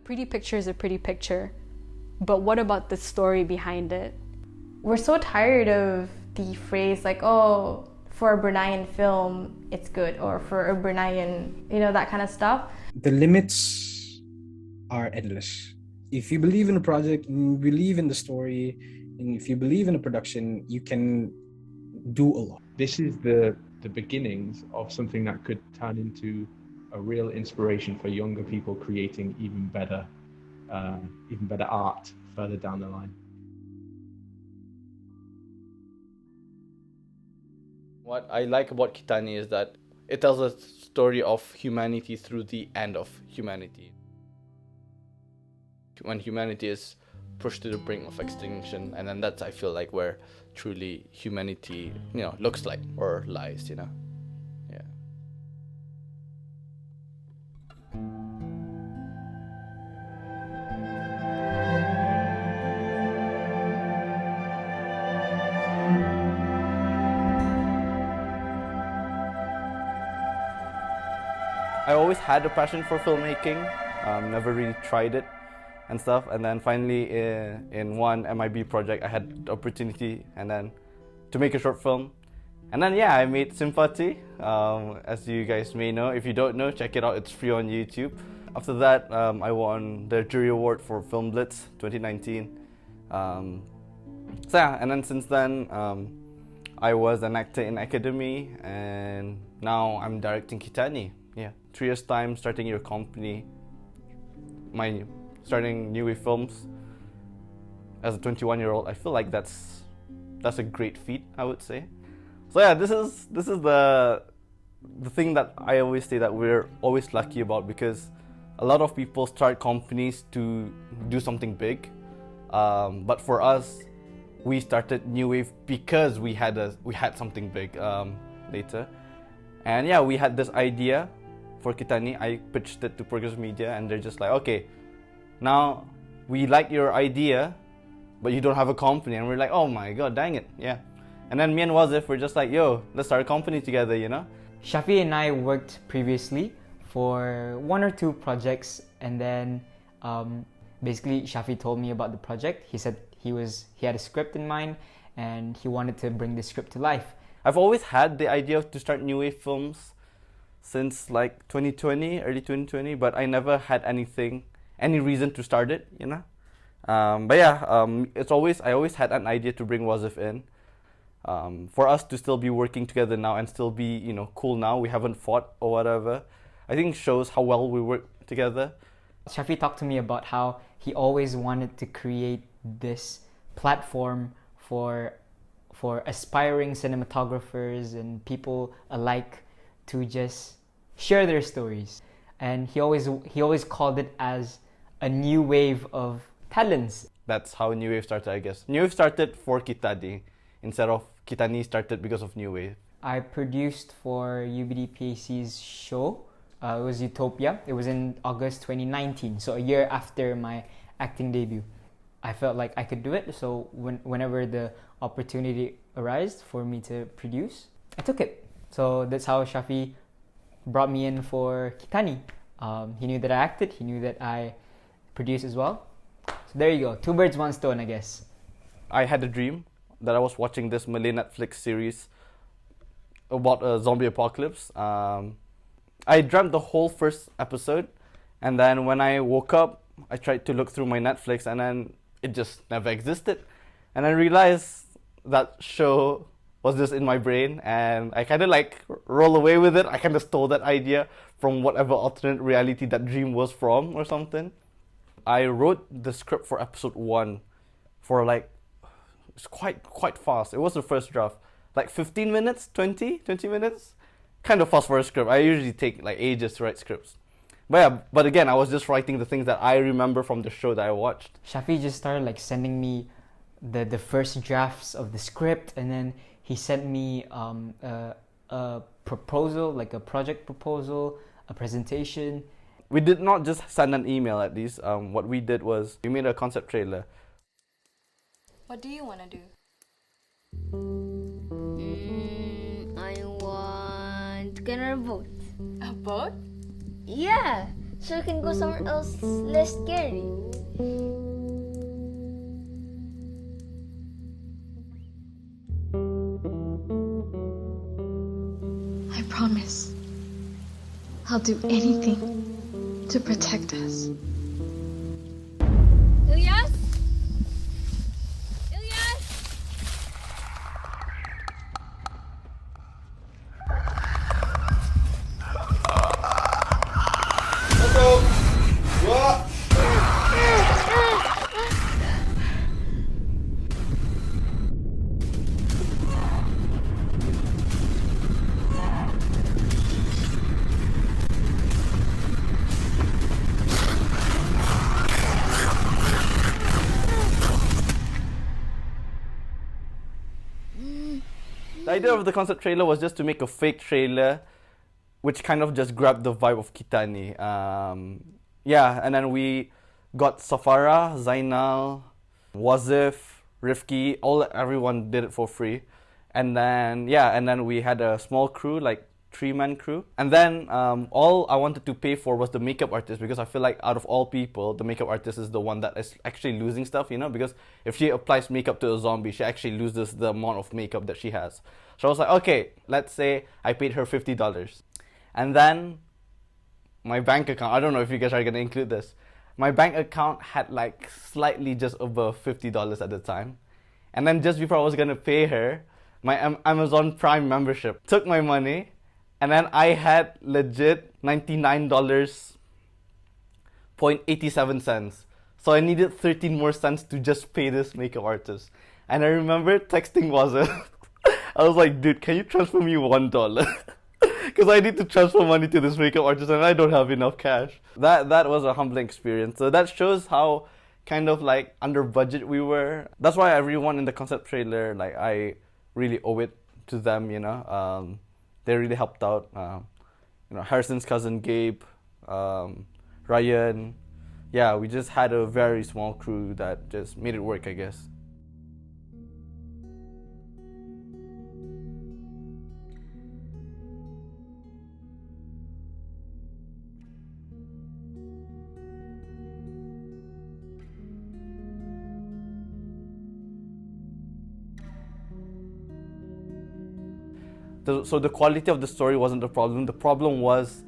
pretty picture is a pretty picture, but what about the story behind it? We're so tired of the phrase like, oh, for a Bruneian film, it's good, or for a Bruneian, that kind of stuff. The limits are endless. If you believe in a project, you believe in the story, and if you believe in a production, you can do a lot. This is the beginnings of something that could turn into a real inspiration for younger people creating even better art further down the line. What I like about Kitani is that it tells a story of humanity through the end of humanity. When humanity is pushed to the brink of extinction, and then that's, I feel like, where truly humanity, looks like or lies, Yeah. I always had a passion for filmmaking, never really tried it and stuff, and then finally in one MIB project I had the opportunity and then to make a short film, and then I made Sympathy, as you guys may know. If you don't know, check it out, it's free on YouTube. After that I won the jury award for Film Blitz 2019. And then since then I was an actor in academy, and now I'm directing Kitani. 3 years time, starting your company, starting New Wave Films as a 21-year-old. I feel like that's a great feat, I would say. So this is the thing that I always say that we're always lucky about, because a lot of people start companies to do something big, but for us, we started New Wave because we had something big later, and we had this idea for Kitani. I pitched it to Progress Media, and they're just like, okay, now we like your idea, but you don't have a company. And we're like, oh my god, dang it, And then me and Wazif were just like, yo, let's start a company together, Syafi and I worked previously for 1 or 2 projects, and then basically Syafi told me about the project. He said he had a script in mind, and he wanted to bring the script to life. I've always had the idea to start New Wave Films since like 2020, early 2020, but I never had any reason to start it, I always had an idea to bring Wazif in. For us to still be working together now and still be, cool now, we haven't fought or whatever, I think shows how well we work together. Syafi talked to me about how he always wanted to create this platform for aspiring cinematographers and people alike to just share their stories, and he always called it as a new wave of talents. That's how New Wave started, I guess. New Wave started for Kitani instead of Kitani started because of New Wave. I produced for UBDPAC's show. It was Utopia. It was in August 2019, so a year after my acting debut. I felt like I could do it, so whenever the opportunity arose for me to produce, I took it. So that's how Syafi brought me in for Kitani. He knew that I acted, he knew that I produced as well. So there you go, 2 birds, 1 stone, I guess. I had a dream that I was watching this Malay Netflix series about a zombie apocalypse. I dreamt the whole first episode, and then when I woke up, I tried to look through my Netflix, and then it just never existed. And I realized that show was just in my brain, and I kind of roll away with it. I kind of stole that idea from whatever alternate reality that dream was from or something. I wrote the script for episode 1 for it's quite fast. It was the first draft. 15 minutes, 20 minutes. Kind of fast for a script. I usually take ages to write scripts. But again, I was just writing the things that I remember from the show that I watched. Syafi just started sending me the first drafts of the script, and then he sent me a proposal, a project proposal, a presentation. We did not just send an email at least. What we did was we made a concept trailer. What do you want to do? I want to get a boat. A boat? Yeah, so we can go somewhere else less scary. I promise I'll do anything to protect us. Ilyas? Ilyas? The idea of the concept trailer was just to make a fake trailer, which kind of just grabbed the vibe of Kitani. Yeah, and then we got Safara, Zainal, Wazif, Rifki, everyone did it for free. And then, yeah, and then we had a small crew, like 3-man crew. And then all I wanted to pay for was the makeup artist, because I feel like out of all people, the makeup artist is the one that is actually losing stuff, you know, because if she applies makeup to a zombie, she actually loses the amount of makeup that she has. So I was like, okay, let's say I paid her $50. And then my bank account, I don't know if you guys are going to include this, my bank account had like slightly just above $50 at the time. And then just before I was going to pay her, my Amazon Prime membership took my money, and then I had legit $99.87. So I needed 13 more cents to just pay this makeup artist. And I remember texting Wazir. I was like, dude, can you transfer me $1? Because I need to transfer money to this makeup artist and I don't have enough cash. That was a humbling experience. So that shows how kind of like under budget we were. That's why everyone in the concept trailer, like I really owe it to them, you know. They really helped out. You know, Harrison's cousin Gabe, Ryan. Yeah, we just had a very small crew that just made it work, I guess. So the quality of the story wasn't the problem. The problem was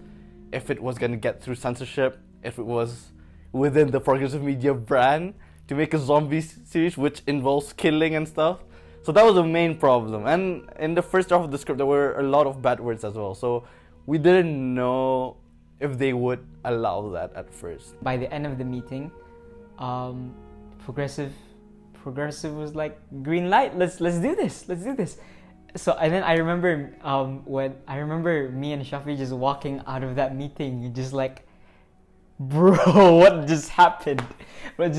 if it was going to get through censorship, if it was within the progressive media brand to make a zombie series which involves killing and stuff. So that was the main problem. And in the first draft of the script, there were a lot of bad words as well. So we didn't know if they would allow that at first. By the end of the meeting, progressive was like, green light, let's do this. So and then I remember me and Syafi just walking out of that meeting, just like, bro, what just happened? And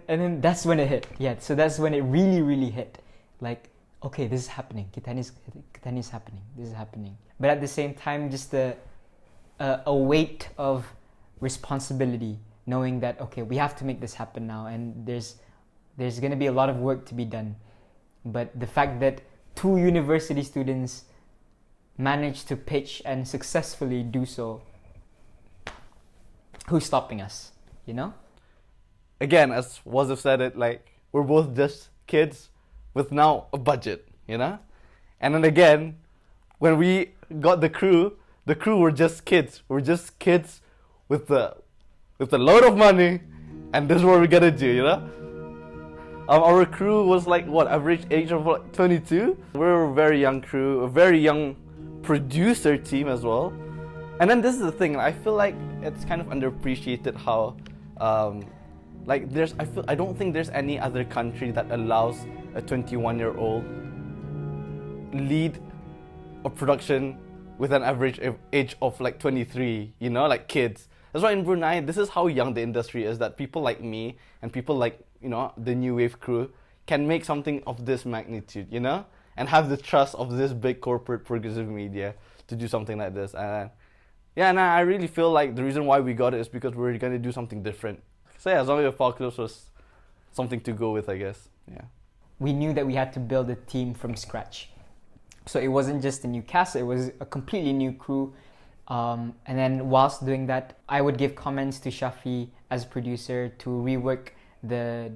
then that's when it hit. Yeah, so that's when it really hit. Like, okay, this is happening. Kitani's happening. This is happening. But at the same time, just a weight of responsibility, knowing that okay, we have to make this happen now, and there's gonna be a lot of work to be done. But the fact that 2 university students managed to pitch and successfully do so, who's stopping us, you know? Again, as Wazif said it, like, we're both just kids with now a budget, you know? And then again, when we got the crew were just kids. We're just kids with a load of money, and this is what we're gonna do, you know? Our crew was like, what, average age of like 22? We're a very young crew, a very young producer team as well. And then this is the thing, I feel like it's kind of underappreciated how, I don't think there's any other country that allows a 21-year-old lead a production with an average age of like 23, you know, like kids. That's why in Brunei, this is how young the industry is, that people like me and people like, you know, the new wave crew can make something of this magnitude, you know, and have the trust of this big corporate progressive media to do something like this. And yeah, and I really feel like the reason why we got it is because we're going to do something different. So yeah, Zombie Apocalypse was something to go with, I guess. Yeah. We knew that we had to build a team from scratch. So it wasn't just a new cast, it was a completely new crew. And then whilst doing that, I would give comments to Syafi as producer to rework the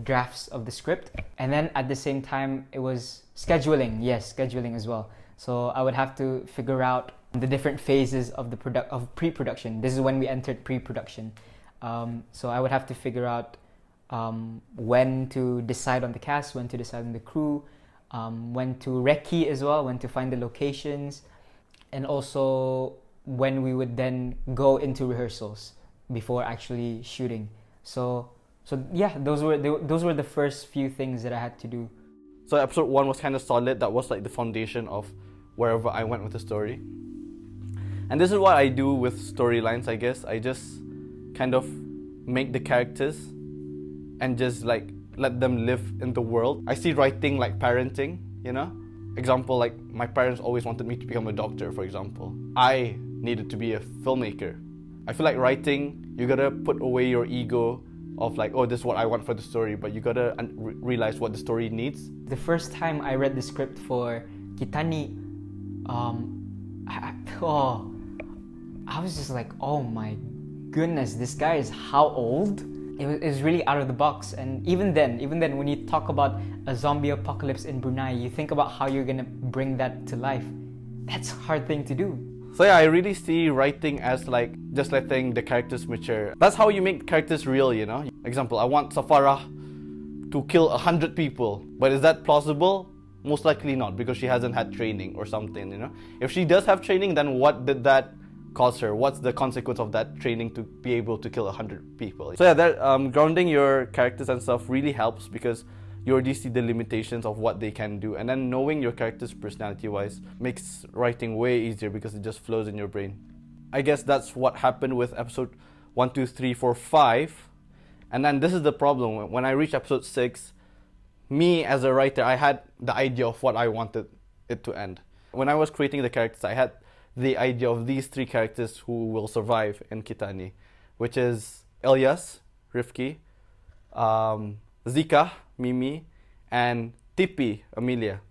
drafts of the script. And then at the same time, it was scheduling. Yes, scheduling as well. So I would have to figure out the different phases of pre-production. This is when we entered pre-production. So I would have to figure out when to decide on the cast, when to decide on the crew, when to recce as well, when to find the locations, and also when we would then go into rehearsals before actually shooting. So yeah, those were the first few things that I had to do. So episode 1 was kind of solid. That was like the foundation of wherever I went with the story. And this is what I do with storylines, I guess. I just kind of make the characters and just like let them live in the world. I see writing like parenting, you know? Example, like my parents always wanted me to become a doctor, for example. I needed to be a filmmaker. I feel like writing, you gotta put away your ego of like, oh, this is what I want for the story, but you gotta realize what the story needs. The first time I read the script for Kitani, I was just like, oh my goodness, this guy is how old? It was really out of the box. And even then, when you talk about a zombie apocalypse in Brunei, you think about how you're gonna bring that to life. That's a hard thing to do. So yeah, I really see writing as like just letting the characters mature. That's how you make characters real, you know? Example, I want Safara to kill 100 people. But is that plausible? Most likely not, because she hasn't had training or something, you know? If she does have training, then what did that cause her? What's the consequence of that training to be able to kill 100 people? So yeah, that grounding your characters and stuff really helps, because you already see the limitations of what they can do, and then knowing your characters personality-wise makes writing way easier because it just flows in your brain. I guess that's what happened with episode 1, 2, 3, 4, 5, and then this is the problem. When I reached episode 6, me as a writer, I had the idea of what I wanted it to end. When I was creating the characters, I had the idea of these 3 characters who will survive in Kitani, which is Elias, Rifki, Zika, Mimi, and Tipi, Amelia.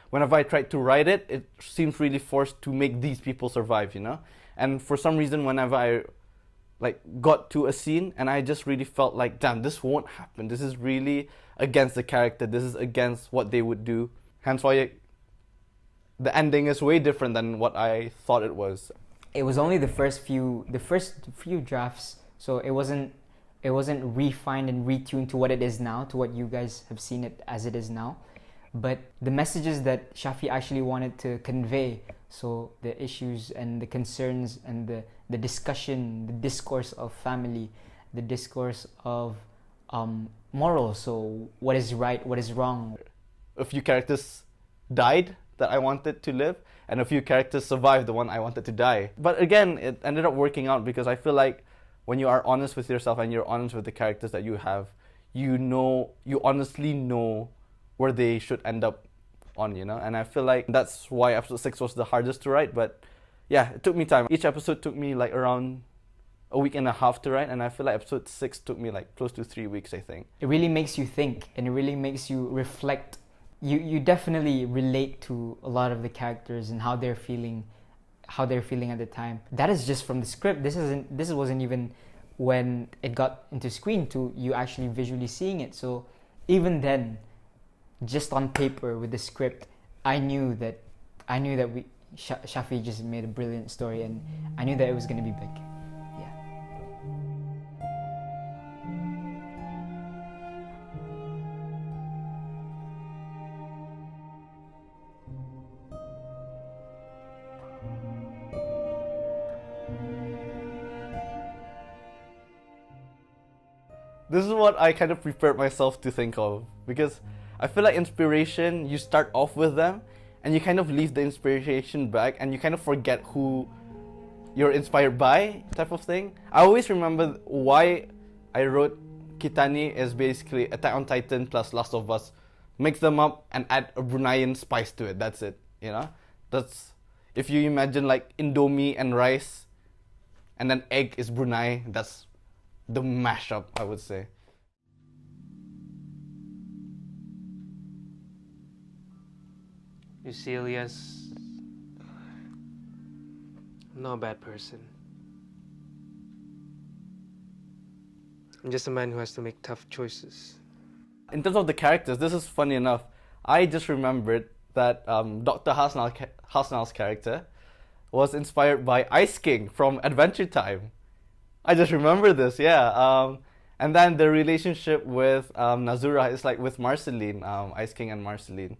Whenever I tried to write it, it seems really forced to make these people survive, you know? And for some reason, whenever I like got to a scene and I just really felt like, damn, this won't happen. This is really against the character. This is against what they would do. Hence why the ending is way different than what I thought it was. It was only the first few drafts, so it wasn't refined and retuned to what it is now, to what you guys have seen it as it is now. But the messages that Syafi actually wanted to convey, so the issues and the concerns and the discussion, the discourse of family, the discourse of morals, so what is right, what is wrong. A few characters died that I wanted to live, and a few characters survived the one I wanted to die. But again, it ended up working out because I feel like when you are honest with yourself and you're honest with the characters that you have, you honestly know where they should end up on, you know? And I feel like that's why episode 6 was the hardest to write, but yeah, it took me time. Each episode took me like around a week and a half to write, and I feel like episode 6 took me like close to 3 weeks, I think. It really makes you think, and it really makes you reflect. You definitely relate to a lot of the characters and how they're feeling at the time. That is just from the script. This wasn't even when it got into screen to you actually visually seeing it. So even then, just on paper with the script, I knew that Syafi just made a brilliant story, and I knew that it was going to be big. Yeah. This is what I kind of prepared myself to think of, because I feel like inspiration, you start off with them and you kind of leave the inspiration back and you kind of forget who you're inspired by, type of thing. I always remember why I wrote Kitani is basically Attack on Titan plus Last of Us. Mix them up and add a Bruneian spice to it, that's it, you know? That's, if you imagine like Indomie and rice and then egg is Brunei, that's the mashup, I would say. You see, Elias, I'm not a bad person. I'm just a man who has to make tough choices. In terms of the characters, this is funny enough. I just remembered that Dr. Hasnal's character was inspired by Ice King from Adventure Time. I just remember this, yeah. And then the relationship with Nazura is like with Marceline, Ice King and Marceline.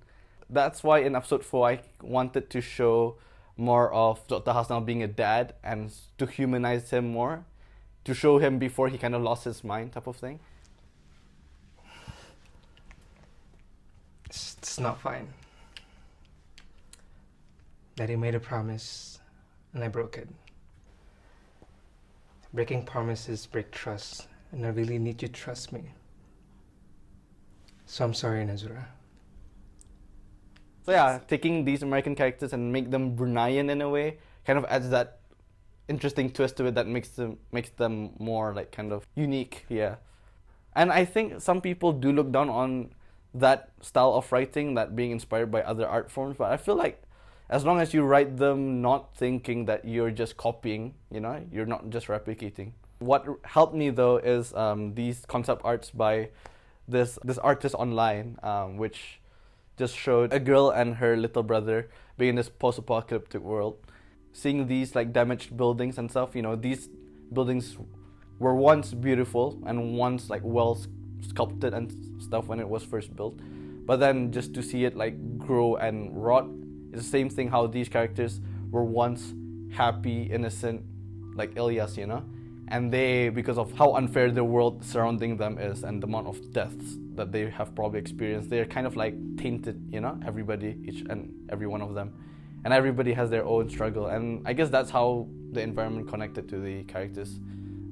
That's why in episode 4 I wanted to show more of Dr. Hasnal being a dad and to humanize him more, to show him before he kind of lost his mind type of thing. It's not fine. Daddy made a promise and I broke it. Breaking promises break trust, and I really need you to trust me. So I'm sorry, Nazura. So yeah, taking these American characters and make them Bruneian in a way kind of adds that interesting twist to it that makes them more like kind of unique, yeah. And I think some people do look down on that style of writing, that being inspired by other art forms, but I feel like as long as you write them not thinking that you're just copying, you know, you're not just replicating. What helped me though is these concept arts by this artist online, which just showed a girl and her little brother being in this post-apocalyptic world. Seeing these like damaged buildings and stuff, you know, these buildings were once beautiful and once like well sculpted and stuff when it was first built. But then just to see it like grow and rot, it's the same thing how these characters were once happy, innocent, like Ilyas, you know? And they, because of how unfair the world surrounding them is and the amount of deaths that they have probably experienced, they're kind of like tainted, you know? Everybody, each and every one of them. And everybody has their own struggle. And I guess that's how the environment connected to the characters.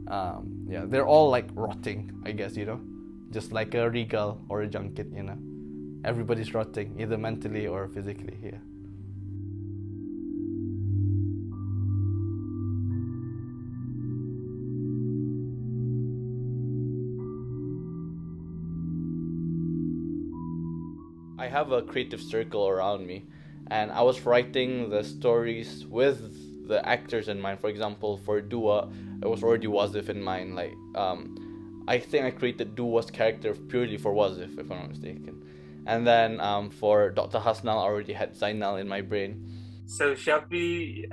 Yeah, they're all like rotting, I guess, you know? Just like a regal or a junket, you know? Everybody's rotting, either mentally or physically, yeah. I have a creative circle around me, and I was writing the stories with the actors in mind. For example, for Dua, it was already Wazif in mind. Like, I think I created Dua's character purely for Wazif, if I'm not mistaken. And then for Dr. Hasnal, I already had Zainal in my brain. So Syafi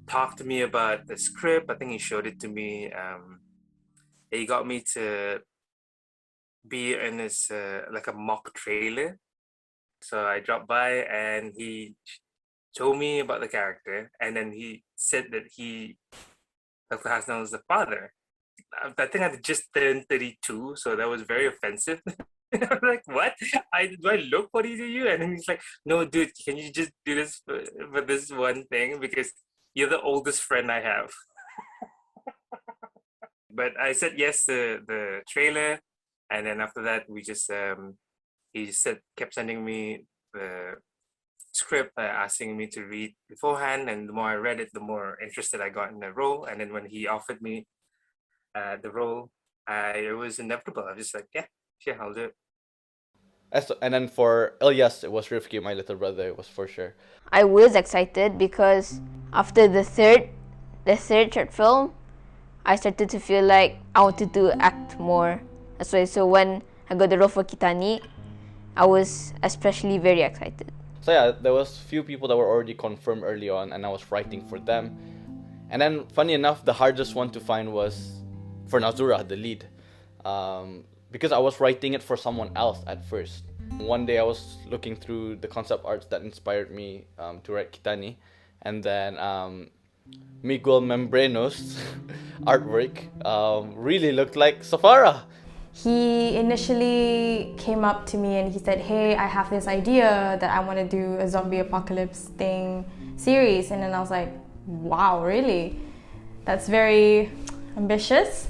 talked to me about the script. I think he showed it to me. He got me to be in this like a mock trailer. So I dropped by and he told me about the character, and then he said that Dr. Hasnal was the father. I think I just turned 32, so that was very offensive. I'm like, what? Do I look 40 to you? And then he's like, no, dude, can you just do this for this one thing? Because you're the oldest friend I have. But I said yes to the trailer. And then after that, we just, he kept sending me the script, asking me to read beforehand. And the more I read it, the more interested I got in the role. And then when he offered me the role, it was inevitable. I was just like, yeah, I'll do it. And then for Ilyas, it was Rifki, my little brother, it was for sure. I was excited because after the third short film, I started to feel like I wanted to act more. That's why, so when I got the role for Kitani, I was especially very excited. So yeah, there was few people that were already confirmed early on, and I was writing for them. And then, funny enough, the hardest one to find was for Nazura, the lead. Because I was writing it for someone else at first. One day I was looking through the concept arts that inspired me to write Kitani, and then Miguel Membrano's artwork really looked like Safara. He initially came up to me and he said, hey, I have this idea that I want to do a zombie apocalypse thing series. And then I was like, wow, really? That's very ambitious.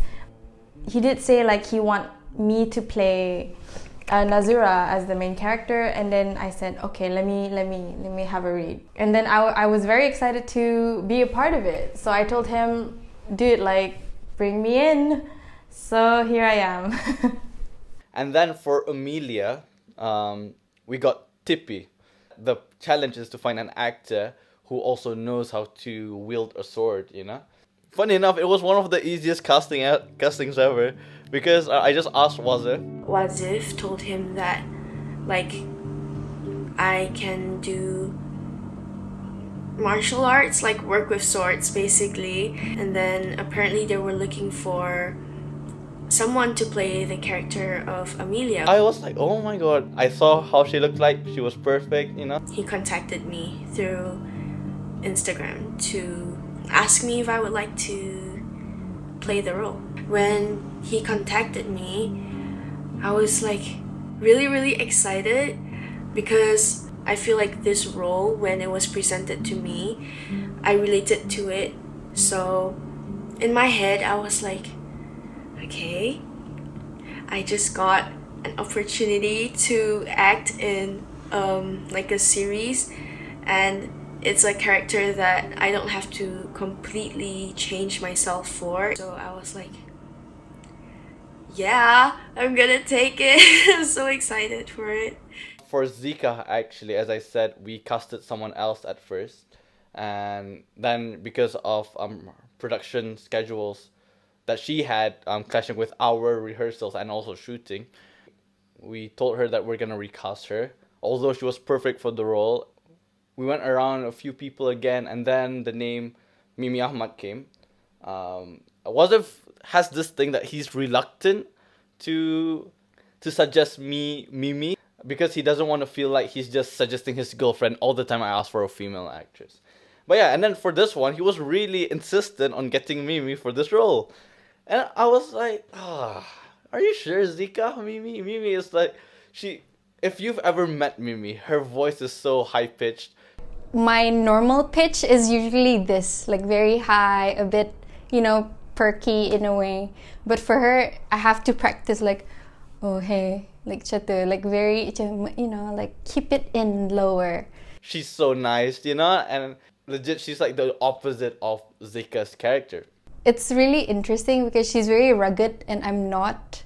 He did say like he want me to play Nazura as the main character, and then I said, okay, let me have a read. And then I was very excited to be a part of it. So I told him, dude, like, bring me in. So here I am. And then for Amelia, we got Tippy. The challenge is to find an actor who also knows how to wield a sword, you know? Funny enough, it was one of the easiest castings ever, because I just asked Wazif told him that, like, I can do martial arts, like work with swords basically, and then apparently they were looking for someone to play the character of Amelia. I was like, oh my god, I saw how she looked like, she was perfect, you know? He contacted me through Instagram to ask me if I would like to play the role. When he contacted me, I was like really excited because I feel like this role, when it was presented to me, I related to it. So in my head, I was like, okay, I just got an opportunity to act in like a series, and it's a character that I don't have to completely change myself for. So I was like, yeah, I'm gonna take it. I'm so excited for it. For Zika, actually, as I said, we casted someone else at first, and then because of production schedules that she had clashing with our rehearsals and also shooting, we told her that we're gonna recast her. Although she was perfect for the role, we went around a few people again, and then the name Mimi Ahmad came. Wasif has this thing that he's reluctant to suggest Mimi, because he doesn't want to feel like he's just suggesting his girlfriend all the time I ask for a female actress. But yeah, and then for this one, he was really insistent on getting Mimi for this role. And I was like, are you sure, Zika? Mimi is like, if you've ever met Mimi, her voice is so high-pitched. My normal pitch is usually this, like very high, a bit, perky in a way. But for her, I have to practice like, oh, hey, like chatu, like very, like keep it in lower. She's so nice, and legit, she's like the opposite of Zika's character. It's really interesting because she's very rugged and I'm not.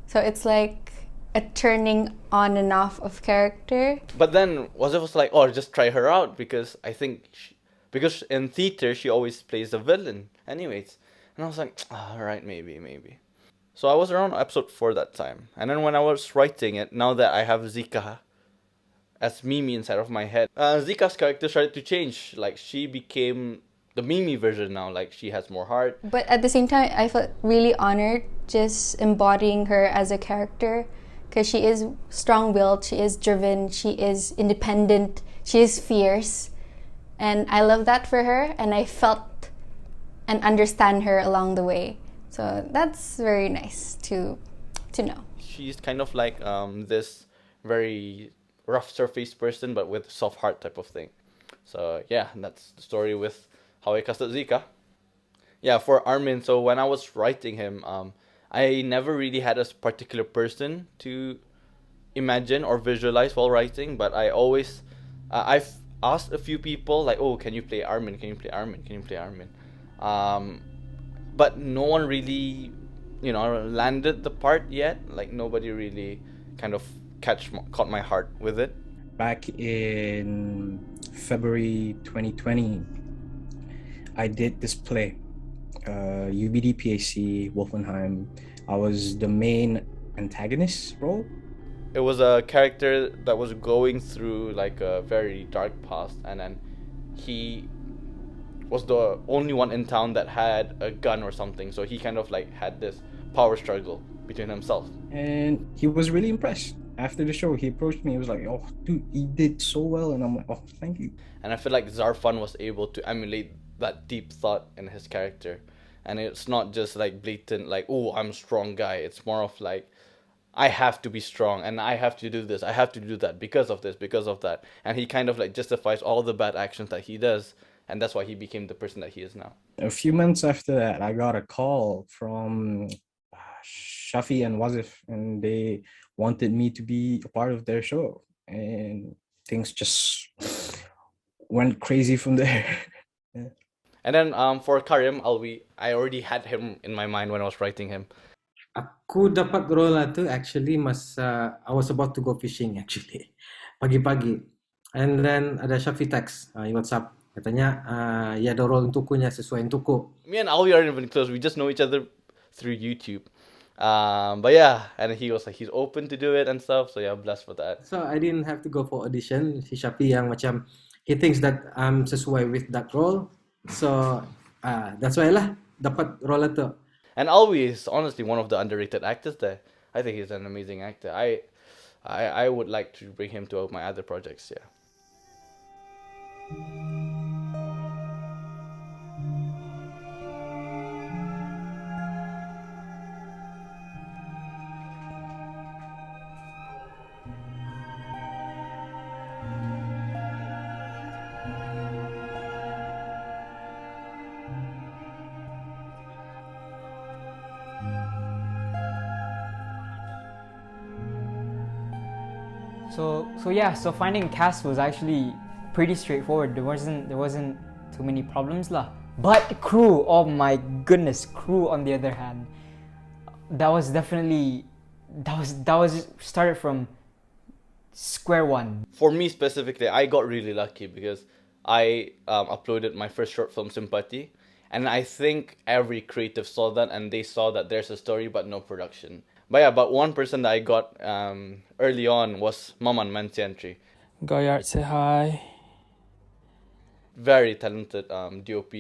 So it's like a turning on and off of character. But then Wazif was like, just try her out, because I think, because in theater, she always plays the villain anyways. And I was like, alright, maybe. So I was around episode 4 that time. And then when I was writing it, now that I have Zika as Mimi inside of my head, Zika's character started to change. Like, she became the Mimi version now. Like, she has more heart. But at the same time, I felt really honored just embodying her as a character, because she is strong-willed, she is driven, she is independent, she is fierce. And I love that for her, and I felt and understand her along the way. So that's very nice to know. She's kind of like this very rough surface person, but with soft heart type of thing. So yeah, that's the story with how I casted Zika. Yeah, for Armin, so when I was writing him, I never really had a particular person to imagine or visualize while writing, but I always, I've asked a few people, like, oh, can you play Armin? Can you play Armin? Can you play Armin? But no one really, landed the part yet. Like, nobody really kind of caught my heart with it. Back in February 2020, I did this play, UBD PAC, Wolfenheim. I was the main antagonist role. It was a character that was going through like a very dark past, and then he was the only one in town that had a gun or something, so he kind of like had this power struggle between himself. And he was really impressed. After the show, he approached me. He was like, oh, dude, he did so well. And I'm like, oh, thank you. And I feel like Zarfan was able to emulate that deep thought in his character. And it's not just like blatant, like, oh, I'm a strong guy. It's more of like, I have to be strong and I have to do this. I have to do that because of this, because of that. And he kind of like justifies all the bad actions that he does. And that's why he became the person that he is now. A few months after that, I got a call from Syafi and Wazif, and they wanted me to be a part of their show. And things just went crazy from there. Yeah. And then for Karim, I already had him in my mind when I was writing him. Aku dapat role tu actually masa I was about to go fishing actually, pagi-pagi. And then ada Syafi text in WhatsApp, Katanya, ya ada role untukku nya sesuai untukku. Me and Alwi aren't even close. We just know each other through YouTube. But yeah, and he was like, he's open to do it and stuff. So yeah, blessed for that. So I didn't have to go for audition. Si Syafi yang macam he thinks that I'm sesuai with that role. So that's why lah dapat role itu. And Alwi is honestly one of the underrated actors there. I think he's an amazing actor. I would like to bring him to my other projects. Yeah. So finding cast was actually pretty straightforward. There wasn't too many problems lah. But crew, oh my goodness, crew on the other hand, that was started from square one. For me specifically, I got really lucky because I uploaded my first short film, Sympathy, and I think every creative saw that and they saw that there's a story but no production. But one person that I got early on was Maman Mansiantri. Goyard, say hi. Very talented DOP,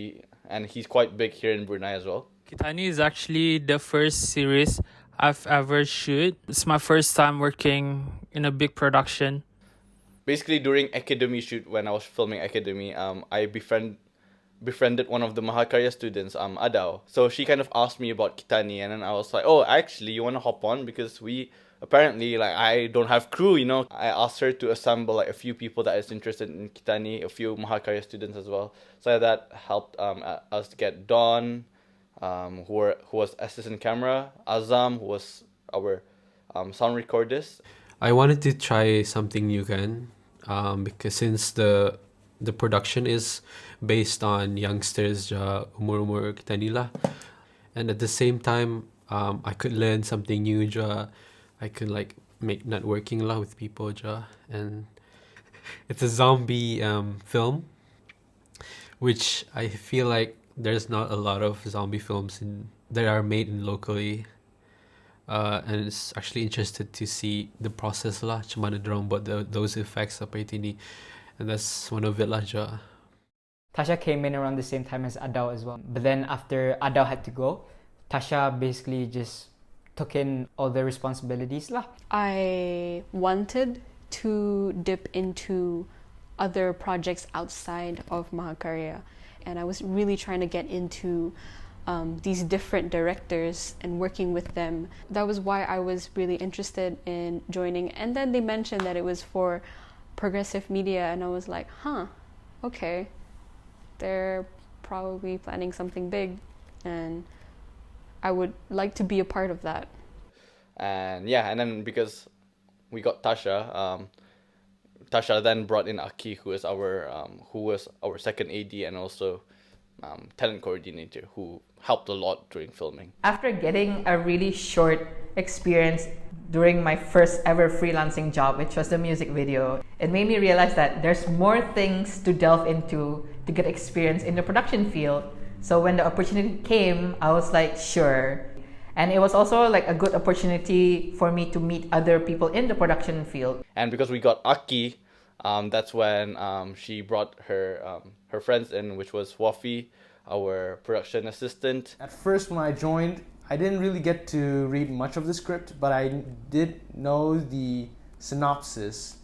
and he's quite big here in Brunei as well. Kitani is actually the first series I've ever shoot. It's my first time working in a big production. Basically, during Academy shoot, when I was filming Academy, I befriended one of the Mahakarya students, Adao. So she kind of asked me about Kitani, and then I was like, oh, actually, you want to hop on? Because apparently, I don't have crew, you know. I asked her to assemble a few people that is interested in Kitani, a few Mahakarya students as well. So that helped us get Don, who was assistant camera, Azam, who was our sound recordist. I wanted to try something new because since the production is based on youngsters umur Kitani lah, and at the same time I could learn something new I could make networking lah with people and it's a zombie film, which I feel like there's not a lot of zombie films that are made locally. And it's actually interested to see the process lah, macam mana dorang buat those effects apa itu ni, and that's one of it lah. Tasha came in around the same time as Adao as well. But then after Adao had to go, Tasha basically just took in all the responsibilities lah. I wanted to dip into other projects outside of Mahakarya, and I was really trying to get into these different directors and working with them. That was why I was really interested in joining. And then they mentioned that it was for progressive media, and I was like, okay, they're probably planning something big, and I would like to be a part of that. And yeah, and then because we got Tasha, Tasha then brought in Aki, who was our second AD and also talent coordinator, who helped a lot during filming. After getting a really short experience during my first ever freelancing job, which was the music video, it made me realize that there's more things to delve into to get experience in the production field. So when the opportunity came, I was like, sure. And it was also like a good opportunity for me to meet other people in the production field. And because we got Aki, that's when she brought her friends in, which was Wafi, our production assistant. At first when I joined, I didn't really get to read much of the script, but I did know the synopsis.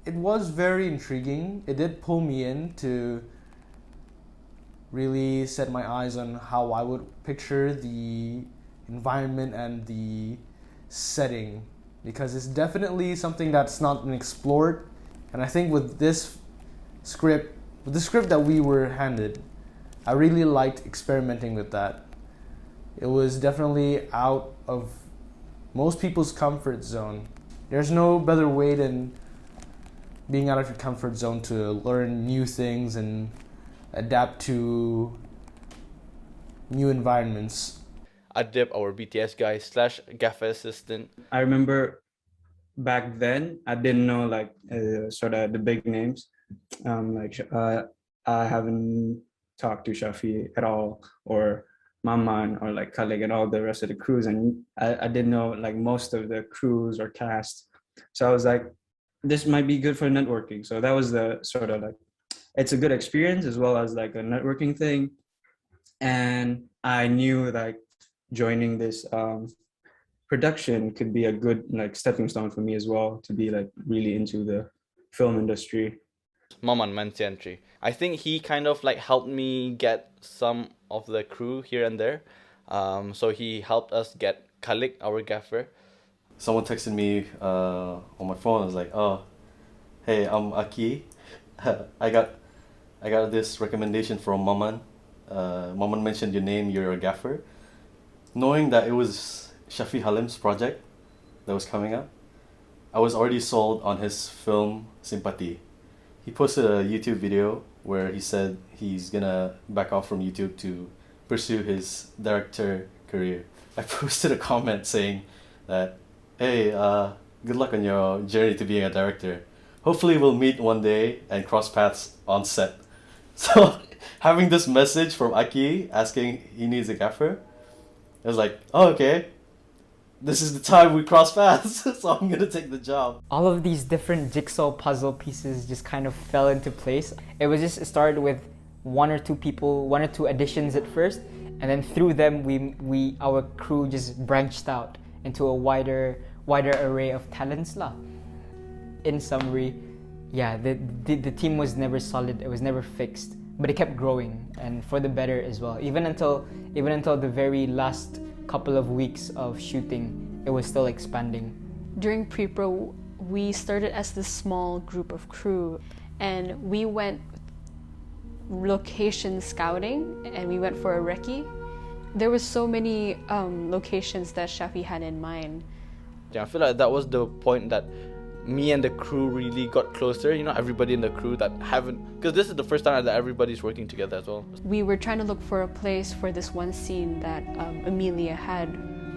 It was very intriguing. It did pull me in to really set my eyes on how I would picture the environment and the setting, because it's definitely something that's not been explored. And I think with this script, with the script that we were handed, I really liked experimenting with that. It was definitely out of most people's comfort zone. There's no better way than being out of your comfort zone to learn new things and adapt to new environments. Adib, our BTS guy / gaffer assistant. I remember back then I didn't know sort of the big names, I haven't talked to Syafi at all, or Maman, or like Khalid and all the rest of the crews, and I didn't know like most of the crews or cast. So I was like, this might be good for networking. So that was the sort of like, it's a good experience as well as like a networking thing. And I knew like joining this production could be a good like stepping stone for me as well, to be like really into the film industry. Maman Mantiantri. I think he kind of like helped me get some of the crew here and there. So he helped us get Khalid, our gaffer. Someone texted me on my phone. I was like, "Oh, hey, I'm Aki. I got this recommendation from Maman. Maman mentioned your name. You're a gaffer." Knowing that it was Syafi Halim's project that was coming up, I was already sold on his film Sympathy. He posted a YouTube video where he said he's gonna back off from YouTube to pursue his director career. I posted a comment saying that, hey, good luck on your journey to being a director. Hopefully we'll meet one day and cross paths on set. So having this message from Aki asking he needs a gaffer, I was like, oh, okay. This is the time we cross paths, so I'm gonna take the job. All of these different jigsaw puzzle pieces just kind of fell into place. It started with one or two people, one or two additions at first, and then through them our crew just branched out into a wider array of talents lah. In summary, yeah, the team was never solid, it was never fixed, but it kept growing, and for the better as well. Even until the very last couple of weeks of shooting, it was still expanding. During pre-pro, we started as this small group of crew, and we went location scouting, and we went for a recce. There was so many locations that Syafi had in mind. Yeah, I feel like that was the point that me and the crew really got closer. You know, everybody in the crew that haven't, because this is the first time that everybody's working together as well. We were trying to look for a place for this one scene that Amelia had.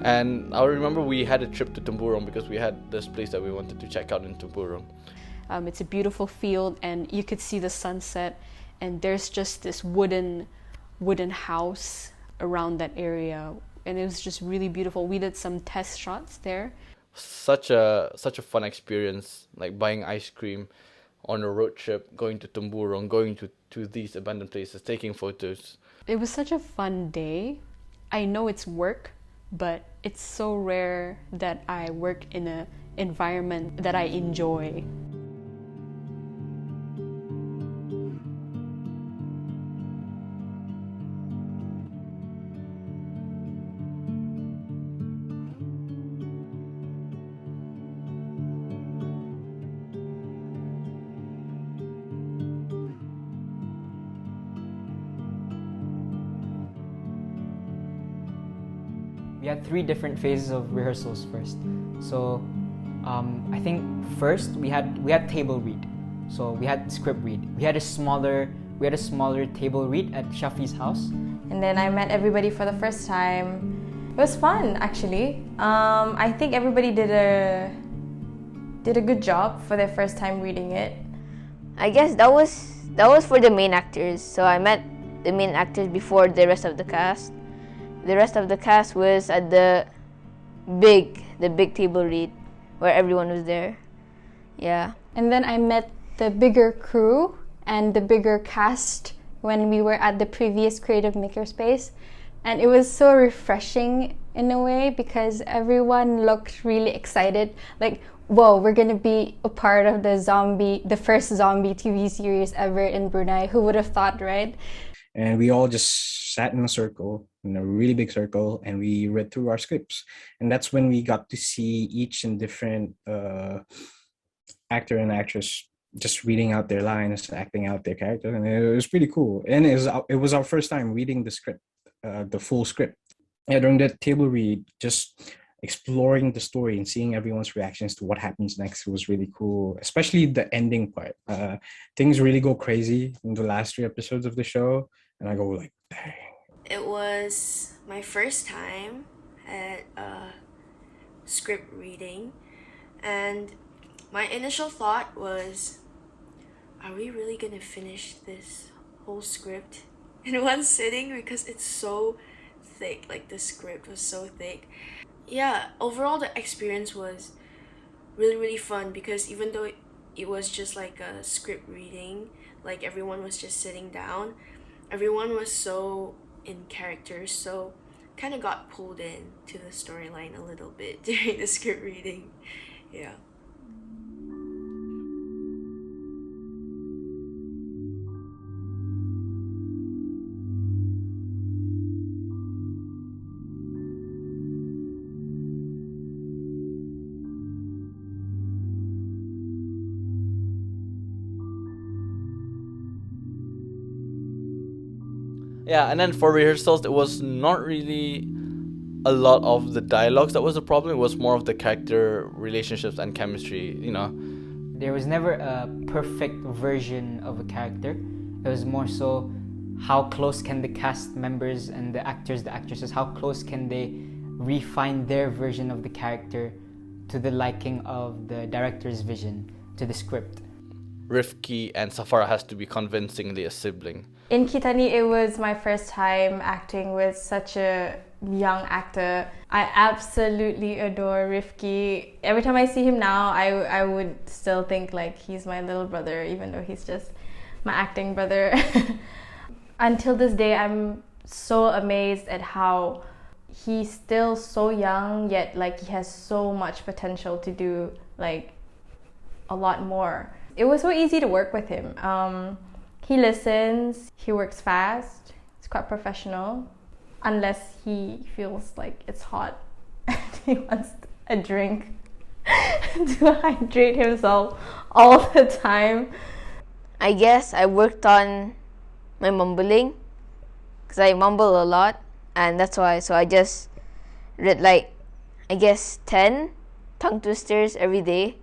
And I remember we had a trip to Temburong because we had this place that we wanted to check out in Temburong. It's a beautiful field, and you could see the sunset, and there's just this wooden house around that area, and it was just really beautiful. We did some test shots there. Such a fun experience, like buying ice cream on a road trip, going to Temburong, going to these abandoned places, taking photos. It was such a fun day. I know it's work, but it's so rare that I work in an environment that I enjoy. We had 3 different phases of rehearsals first. So I think first we had table read. So we had script read. We had a smaller table read at Syafi's house. And then I met everybody for the first time. It was fun actually. I think everybody did a good job for their first time reading it. I guess that was for the main actors. So I met the main actors before the rest of the cast. The rest of the cast was at the big table read where everyone was there. Yeah. And then I met the bigger crew and the bigger cast when we were at the previous creative makerspace, and it was so refreshing in a way because everyone looked really excited, like, whoa, we're gonna be a part of the first zombie TV series ever in Brunei. Who would have thought, right? And we all just sat in a circle, in a really big circle, and we read through our scripts. And that's when we got to see each and different actor and actress just reading out their lines, acting out their character, and it was pretty cool. And it was our first time reading the script, the full script. Yeah, during that table read, just exploring the story and seeing everyone's reactions to what happens next was really cool, especially the ending part. Things really go crazy in the last 3 episodes of the show, and I go like, dang. It was my first time at script reading, and my initial thought was, are we really gonna finish this whole script in one sitting because it's so thick. Like the script was so thick. Yeah, overall the experience was really fun because even though it was just like a script reading, like everyone was just sitting down, everyone was so in character, so kind of got pulled in to the storyline a little bit during the script reading. Yeah. Yeah, and then for rehearsals, it was not really a lot of the dialogues that was the problem. It was more of the character relationships and chemistry, you know. There was never a perfect version of a character. It was more so how close can the cast members and the actors, the actresses, how close can they refine their version of the character to the liking of the director's vision, to the script. Rifki and Safara has to be convincingly a sibling. In Kitani, it was my first time acting with such a young actor. I absolutely adore Rifki. Every time I see him now, I would still think like he's my little brother, even though he's just my acting brother. Until this day, I'm so amazed at how he's still so young, yet like he has so much potential to do like a lot more. It was so easy to work with him. He listens, he works fast, he's quite professional, unless he feels like it's hot and he wants a drink to hydrate himself all the time. I guess I worked on my mumbling because I mumble a lot, and that's why. So I just read like, I guess 10 tongue twisters every day.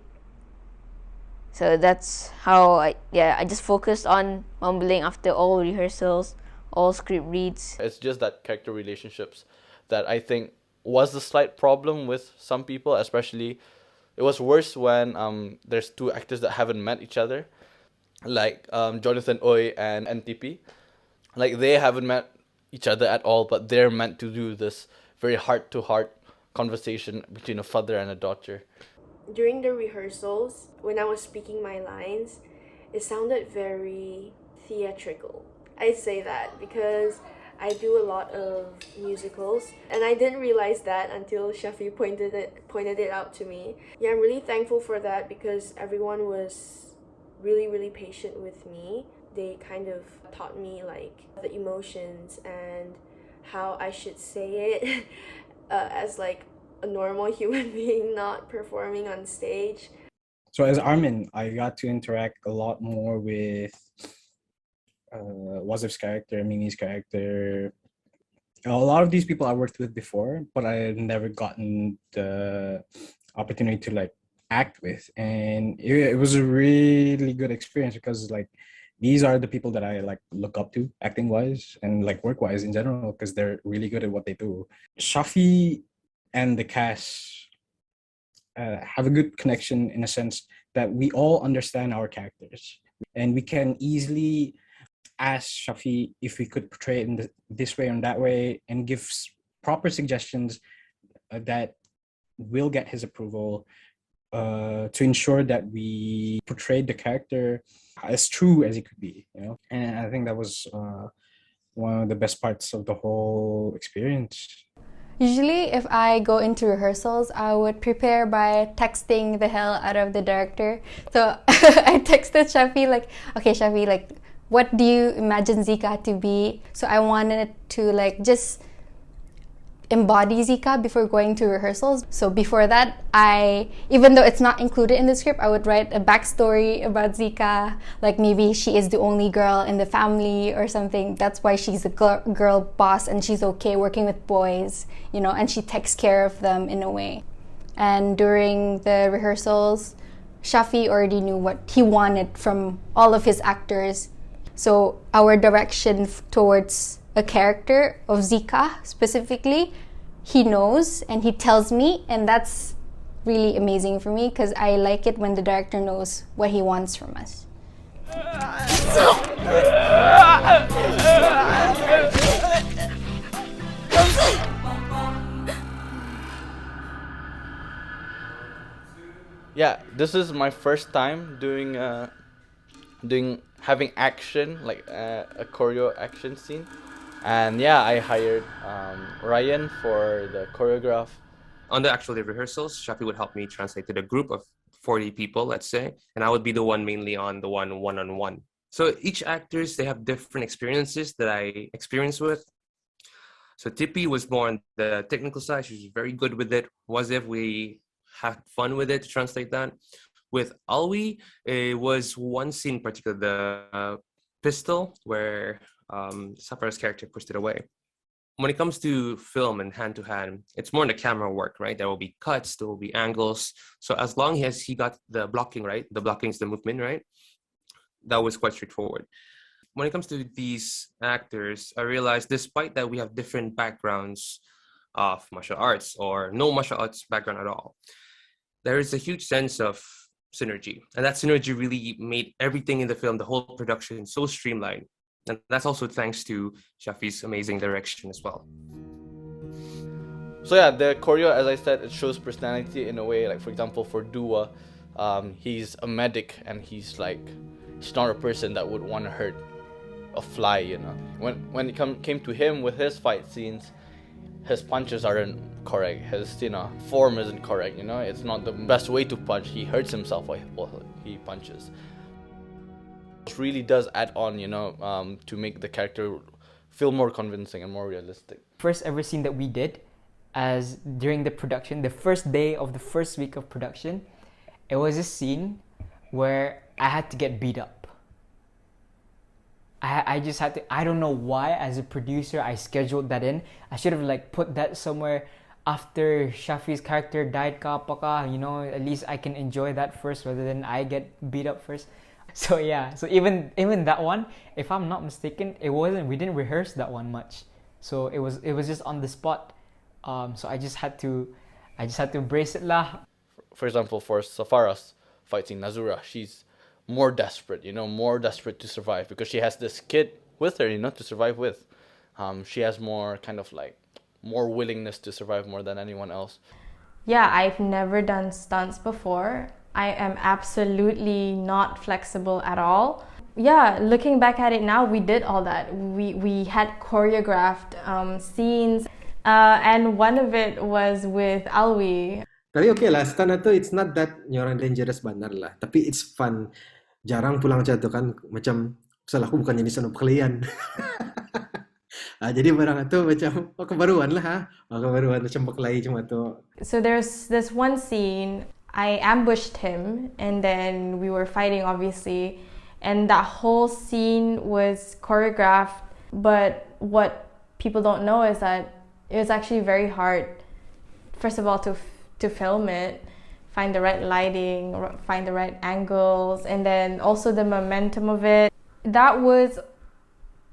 So that's how I just focused on mumbling after all rehearsals, all script reads. It's just that character relationships that I think was the slight problem with some people, especially it was worse when there's two actors that haven't met each other, like Jonathan Oy and NTP. Like they haven't met each other at all, but they're meant to do this very heart-to-heart conversation between a father and a daughter. During the rehearsals, when I was speaking my lines, it sounded very theatrical. I say that because I do a lot of musicals, and I didn't realize that until Syafi pointed it out to me. Yeah, I'm really thankful for that because everyone was really patient with me. They kind of taught me like the emotions and how I should say it as like a normal human being, not performing on stage. So as Armin, I got to interact a lot more with Wazif's character, Mimi's character. A lot of these people I worked with before, but I had never gotten the opportunity to like act with, and it was a really good experience because like these are the people that I like look up to acting wise and like work wise in general because they're really good at what they do. Syafi and the cast have a good connection in a sense that we all understand our characters and we can easily ask Syafi if we could portray it in this way or that way and give proper suggestions that will get his approval to ensure that we portrayed the character as true as it could be, you know. And I think that was one of the best parts of the whole experience. Usually, if I go into rehearsals, I would prepare by texting the hell out of the director. So I texted Syafi like, okay, Syafi, like, what do you imagine Zika to be? So I wanted to like just embody Zika before going to rehearsals. So before that, even though it's not included in the script, I would write a backstory about Zika, like maybe she is the only girl in the family or something. That's why she's a girl boss and she's okay working with boys, you know, and she takes care of them in a way. And during the rehearsals, Syafi already knew what he wanted from all of his actors. So our direction towards a character of Zika specifically, he knows and he tells me, and that's really amazing for me because I like it when the director knows what he wants from us. Yeah, this is my first time doing having action, like a choreo action scene. And yeah, I hired Ryan for the choreograph. On the actual rehearsals, Syafi would help me translate to the group of 40 people, let's say, and I would be the one mainly on the one-on-one. So each actors, they have different experiences that I experience with. So Tippy was more on the technical side. She was very good with it. Wasif, we had fun with it to translate that. With Alwi, it was one scene in particular, the pistol, where Safar's character pushed it away. When it comes to film and hand-to-hand, it's more in the camera work, right? There will be cuts, there will be angles. So as long as he got the blocking right, the blocking is the movement, right? That was quite straightforward. When it comes to these actors, I realized despite that we have different backgrounds of martial arts or no martial arts background at all, there is a huge sense of synergy. And that synergy really made everything in the film, the whole production, so streamlined. And that's also thanks to Syafi's amazing direction as well. So yeah, the choreo, as I said, it shows personality in a way. Like for example, for Dua, he's a medic and he's not a person that would want to hurt a fly, you know. When it came to him with his fight scenes, his punches aren't correct. His form isn't correct. You know, it's not the best way to punch. He hurts himself while he punches. It really does add on, you know, to make the character feel more convincing and more realistic. First ever scene that we did, as during the production, the first day of the first week of production, it was a scene where I had to get beat up. I just had to, I don't know why, as a producer, I scheduled that in. I should have put that somewhere after Syafi's character died, you know, at least I can enjoy that first rather than I get beat up first. So yeah, so even that one, if I'm not mistaken, we didn't rehearse that one much. So it was just on the spot. So I just had to embrace it lah. For example, for Safara's fighting Nazura, she's more desperate to survive because she has this kid with her, you know, to survive with. She has more more willingness to survive more than anyone else. Yeah, I've never done stunts before. I am absolutely not flexible at all. Yeah, looking back at it now, we did all that. We had choreographed scenes, and one of it was with Alwi. Tapi okay lah, stunt itu it's not that orang dangerous benar lah. Tapi it's fun. Jarang pulang macam tu kan, macam salah aku bukan jenis anak kalian. Jadi barang itu macam kebaruan lah, kebaruan macam berkelahi macam tu. So there's this one scene, I ambushed him and then we were fighting obviously, and that whole scene was choreographed, but what people don't know is that it was actually very hard, first of all, to film it, find the right lighting, find the right angles, and then also the momentum of it. That was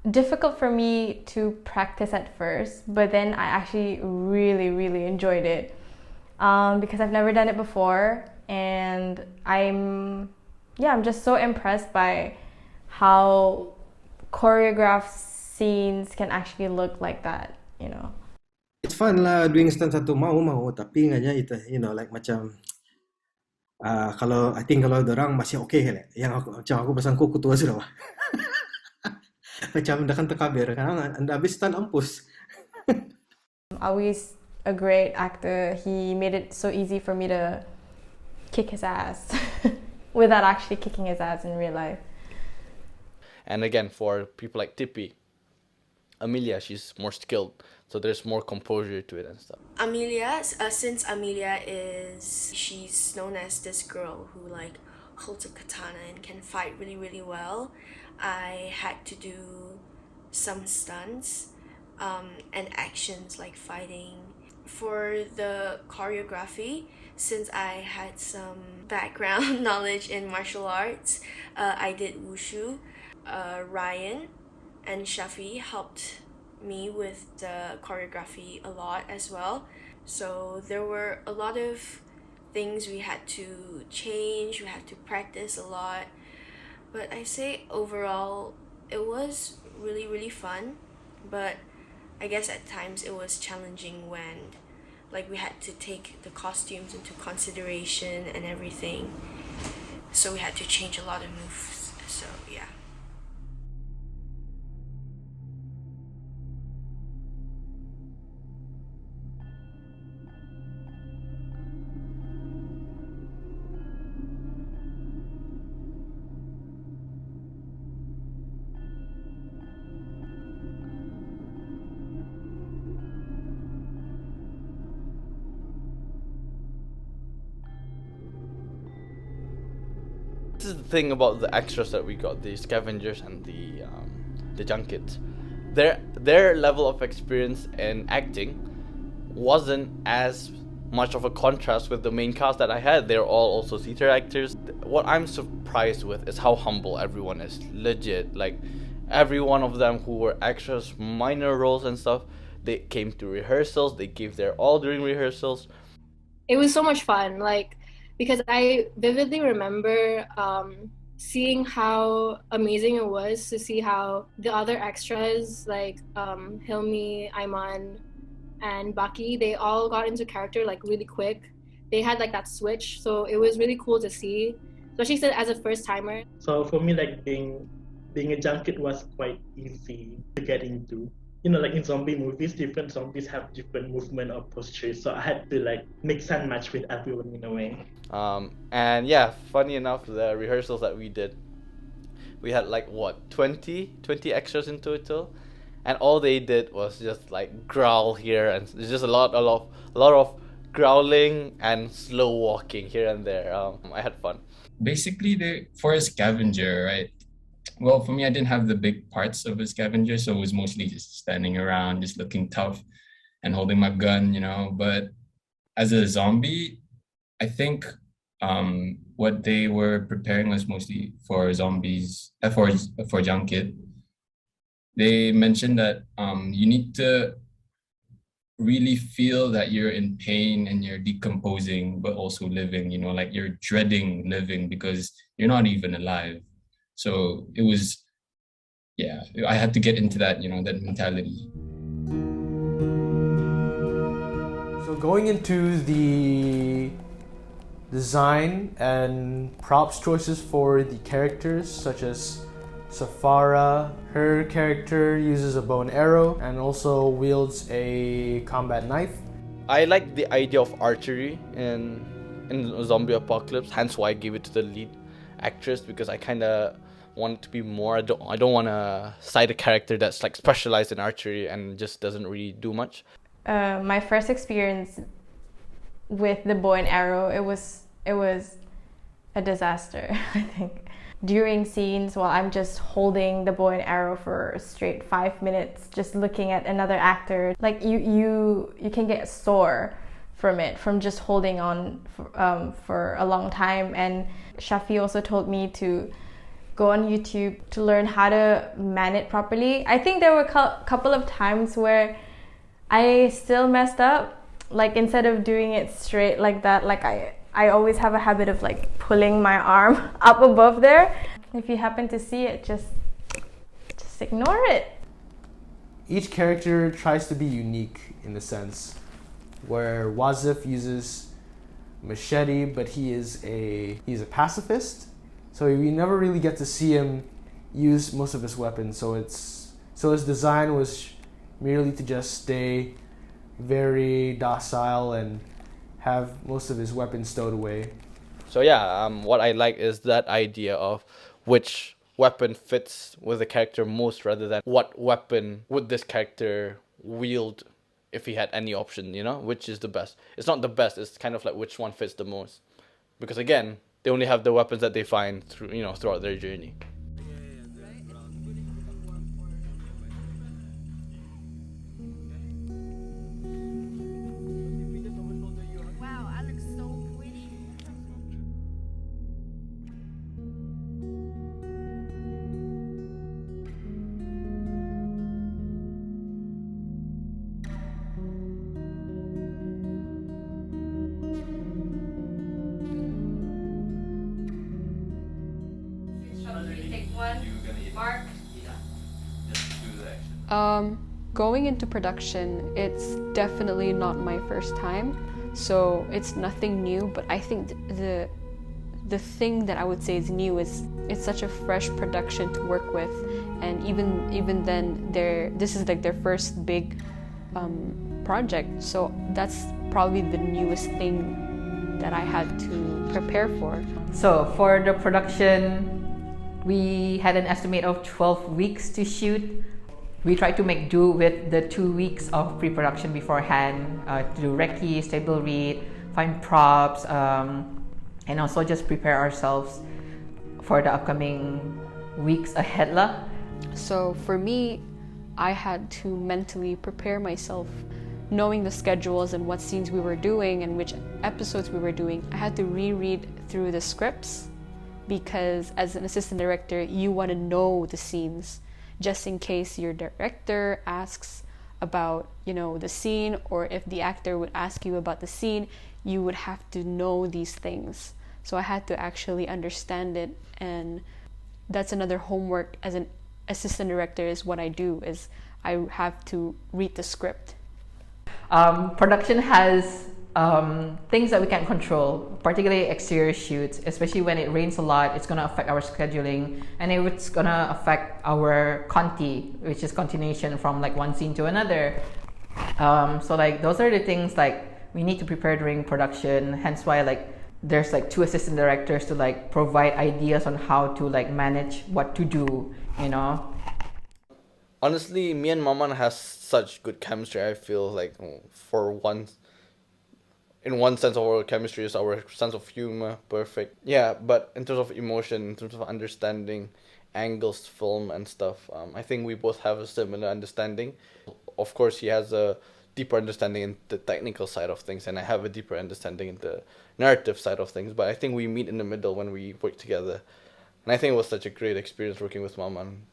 difficult for me to practice at first, but then I actually really enjoyed it because I've never done it before, and I'm just so impressed by how choreographed scenes can actually look like that, you know. It's fun lah doing stunt satu mau tapi nganya itu, you know, macam kalau orang masih okay kali. Yang aku pasang aku tua sudah. Macam dah kan terkabir kan anda habis stunt ampus. Always a great actor. He made it so easy for me to kick his ass without actually kicking his ass in real life. And again, for people like Tippy, Amelia, she's more skilled, so there's more composure to it and stuff. Amelia, since Amelia she's known as this girl who holds a katana and can fight really well, I had to do some stunts and actions like fighting. For the choreography, since I had some background knowledge in martial arts, I did wushu. Ryan and Syafi helped me with the choreography a lot as well. So there were a lot of things we had to change, we had to practice a lot. But I say overall, it was really, really fun. But I guess at times it was challenging when like we had to take the costumes into consideration and everything. So we had to change a lot of moves. So yeah. This is the thing about the extras that we got, the scavengers and the junkets. Their level of experience in acting wasn't as much of a contrast with the main cast that I had. They're all also theater actors. What I'm surprised with is how humble everyone is. Legit, like every one of them who were extras, minor roles and stuff, they came to rehearsals, they gave their all during rehearsals. It was so much fun, like, because I vividly remember seeing how amazing it was to see how the other extras, like Hilmi, Aiman, and Baki, they all got into character like really quick. They had like that switch, so it was really cool to see, especially as a first timer. So for me, like being a junket was quite easy to get into. You know, like in zombie movies, different zombies have different movement or postures, so I had to like mix and match with everyone in a way. And yeah, funny enough, the rehearsals that we did, we had like what 20 extras in total, and all they did was just like growl here, and there's just a lot of growling and slow walking here and there. I had fun. Basically, for a scavenger, right? Well, for me, I didn't have the big parts of a scavenger, so it was mostly just standing around, just looking tough and holding my gun, you know. But as a zombie, I think what they were preparing was mostly for zombies, for Jangkit. They mentioned that you need to really feel that you're in pain and you're decomposing, but also living, you know, like you're dreading living because you're not even alive. So it was, yeah, I had to get into that, you know, that mentality. So going into the design and props choices for the characters, such as Safara, her character uses a bow and arrow and also wields a combat knife. I like the idea of archery in zombie apocalypse, hence why I gave it to the lead actress, because I kind of want it to be more. I don't want to cite a character that's like specialized in archery and just doesn't really do much. My first experience with the bow and arrow, it was a disaster. I think during scenes while I'm just holding the bow and arrow for a straight 5 minutes, just looking at another actor, like you can get sore from just holding on for a long time. And Syafi also told me to go on YouTube to learn how to man it properly. I think there were a couple of times where I still messed up. Like instead of doing it straight like that, like I always have a habit of like pulling my arm up above there. If you happen to see it, just ignore it. Each character tries to be unique in a sense, where Wazif uses machete, but he's a pacifist. So we never really get to see him use most of his weapons. So his design was merely to just stay very docile and have most of his weapons stowed away. So yeah, what I like is that idea of which weapon fits with the character most, rather than what weapon would this character wield if he had any option, you know, which is the best. It's not the best, it's kind of like which one fits the most. Because again, they only have the weapons that they find throughout their journey. Going into production, it's definitely not my first time, so it's nothing new. But I think the thing that I would say is new is it's such a fresh production to work with, and even then, this is like their first big project. So that's probably the newest thing that I had to prepare for. So for the production, we had an estimate of 12 weeks to shoot. We tried to make do with the 2 weeks of pre-production beforehand, to do recce, table read, find props, and also just prepare ourselves for the upcoming weeks ahead lah. So for me, I had to mentally prepare myself, knowing the schedules and what scenes we were doing and which episodes we were doing. I had to reread through the scripts, because as an assistant director, you want to know the scenes just in case your director asks about, the scene, or if the actor would ask you about the scene, you would have to know these things. So I had to actually understand it, and that's another homework as an assistant director, is what I do, is I have to read the script. Production has things that we can't control, particularly exterior shoots. Especially when it rains a lot, it's gonna affect our scheduling, and it's gonna affect our conti, which is continuation from like one scene to another. So like those are the things like we need to prepare during production. Hence why like there's like 2 assistant directors to like provide ideas on how to like manage what to do. Honestly, me and Maman has such good chemistry. I feel like in one sense, our chemistry is our sense of humor perfect. Yeah, but in terms of emotion, in terms of understanding angles, film and stuff, I think we both have a similar understanding. Of course, he has a deeper understanding in the technical side of things, and I have a deeper understanding in the narrative side of things. But I think we meet in the middle when we work together, and I think it was such a great experience working with Maman.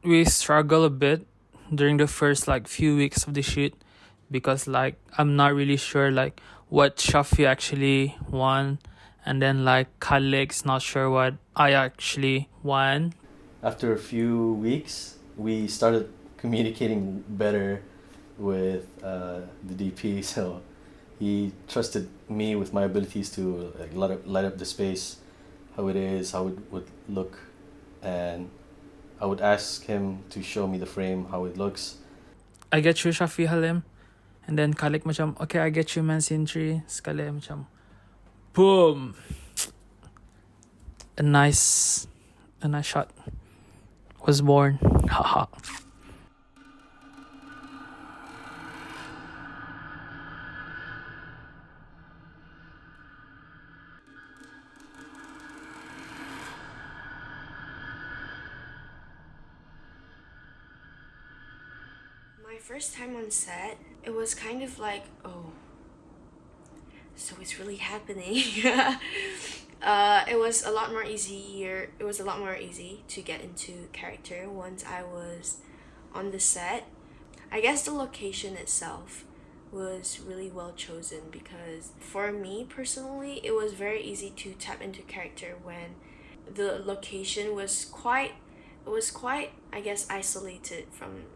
We struggle a bit during the first few weeks of the shoot, because I'm not really sure what Syafi actually won, and then Khalik's not sure what I actually won. After a few weeks, we started communicating better with the DP, so he trusted me with my abilities to light up the space, how it is, how it would look, and I would ask him to show me the frame, how it looks. I get you, Syafi, Halim. And then Khalik macam, okay, I get you, man, scene 3. Sekali macam, boom! A nice shot was born. Haha. My first time on set, it was kind of like, oh, so it's really happening. It was a lot more easier. It was a lot more easy to get into character once I was on the set. I guess the location itself was really well chosen, because for me personally, it was very easy to tap into character when the location was quite, I guess, isolated from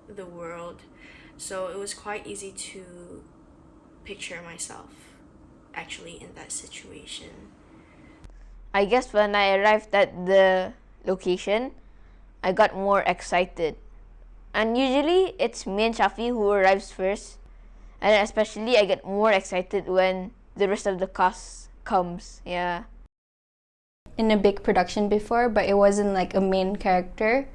the world. So it was quite easy to picture myself actually in that situation. I guess when I arrived at the location, I got more excited. And usually it's me and Syafi who arrives first. And especially I get more excited when the rest of the cast comes. Yeah. In a big production before, but it wasn't like a main character.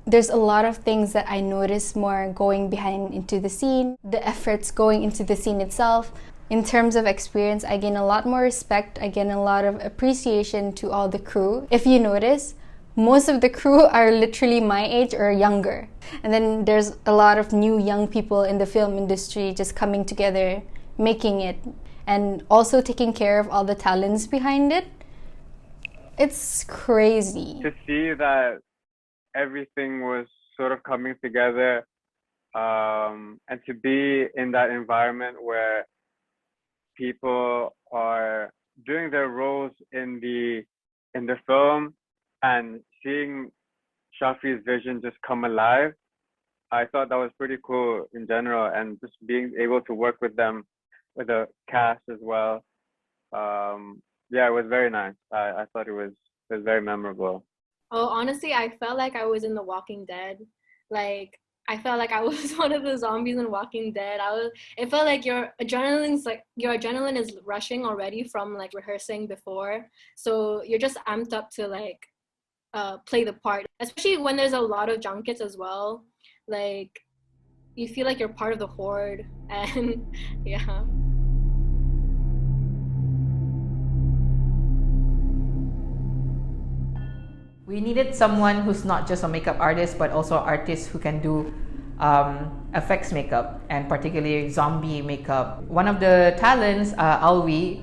There's a lot of things that I noticed more going behind into the scene, the efforts going into the scene itself. In terms of experience, I gain a lot more respect. I gain a lot of appreciation to all the crew. If you notice, most of the crew are literally my age or younger. And then there's a lot of new young people in the film industry just coming together, making it, and also taking care of all the talents behind it. It's crazy. To see that everything was sort of coming together, and to be in that environment where people are doing their roles in the film and seeing Syafi's vision just come alive, I thought that was pretty cool in general, and just being able to work with them, with the cast as well. Yeah, it was very nice. I thought it was very memorable. Oh, honestly, I felt like I was in The Walking Dead. Like, I felt like I was one of the zombies in Walking Dead. It felt like your adrenaline is rushing already from like rehearsing before. So you're just amped up to like play the part, especially when there's a lot of junkets as well. Like, you feel like you're part of the horde, and yeah. We needed someone who's not just a makeup artist, but also an artist who can do effects makeup, and particularly zombie makeup. One of the talents, Alwi,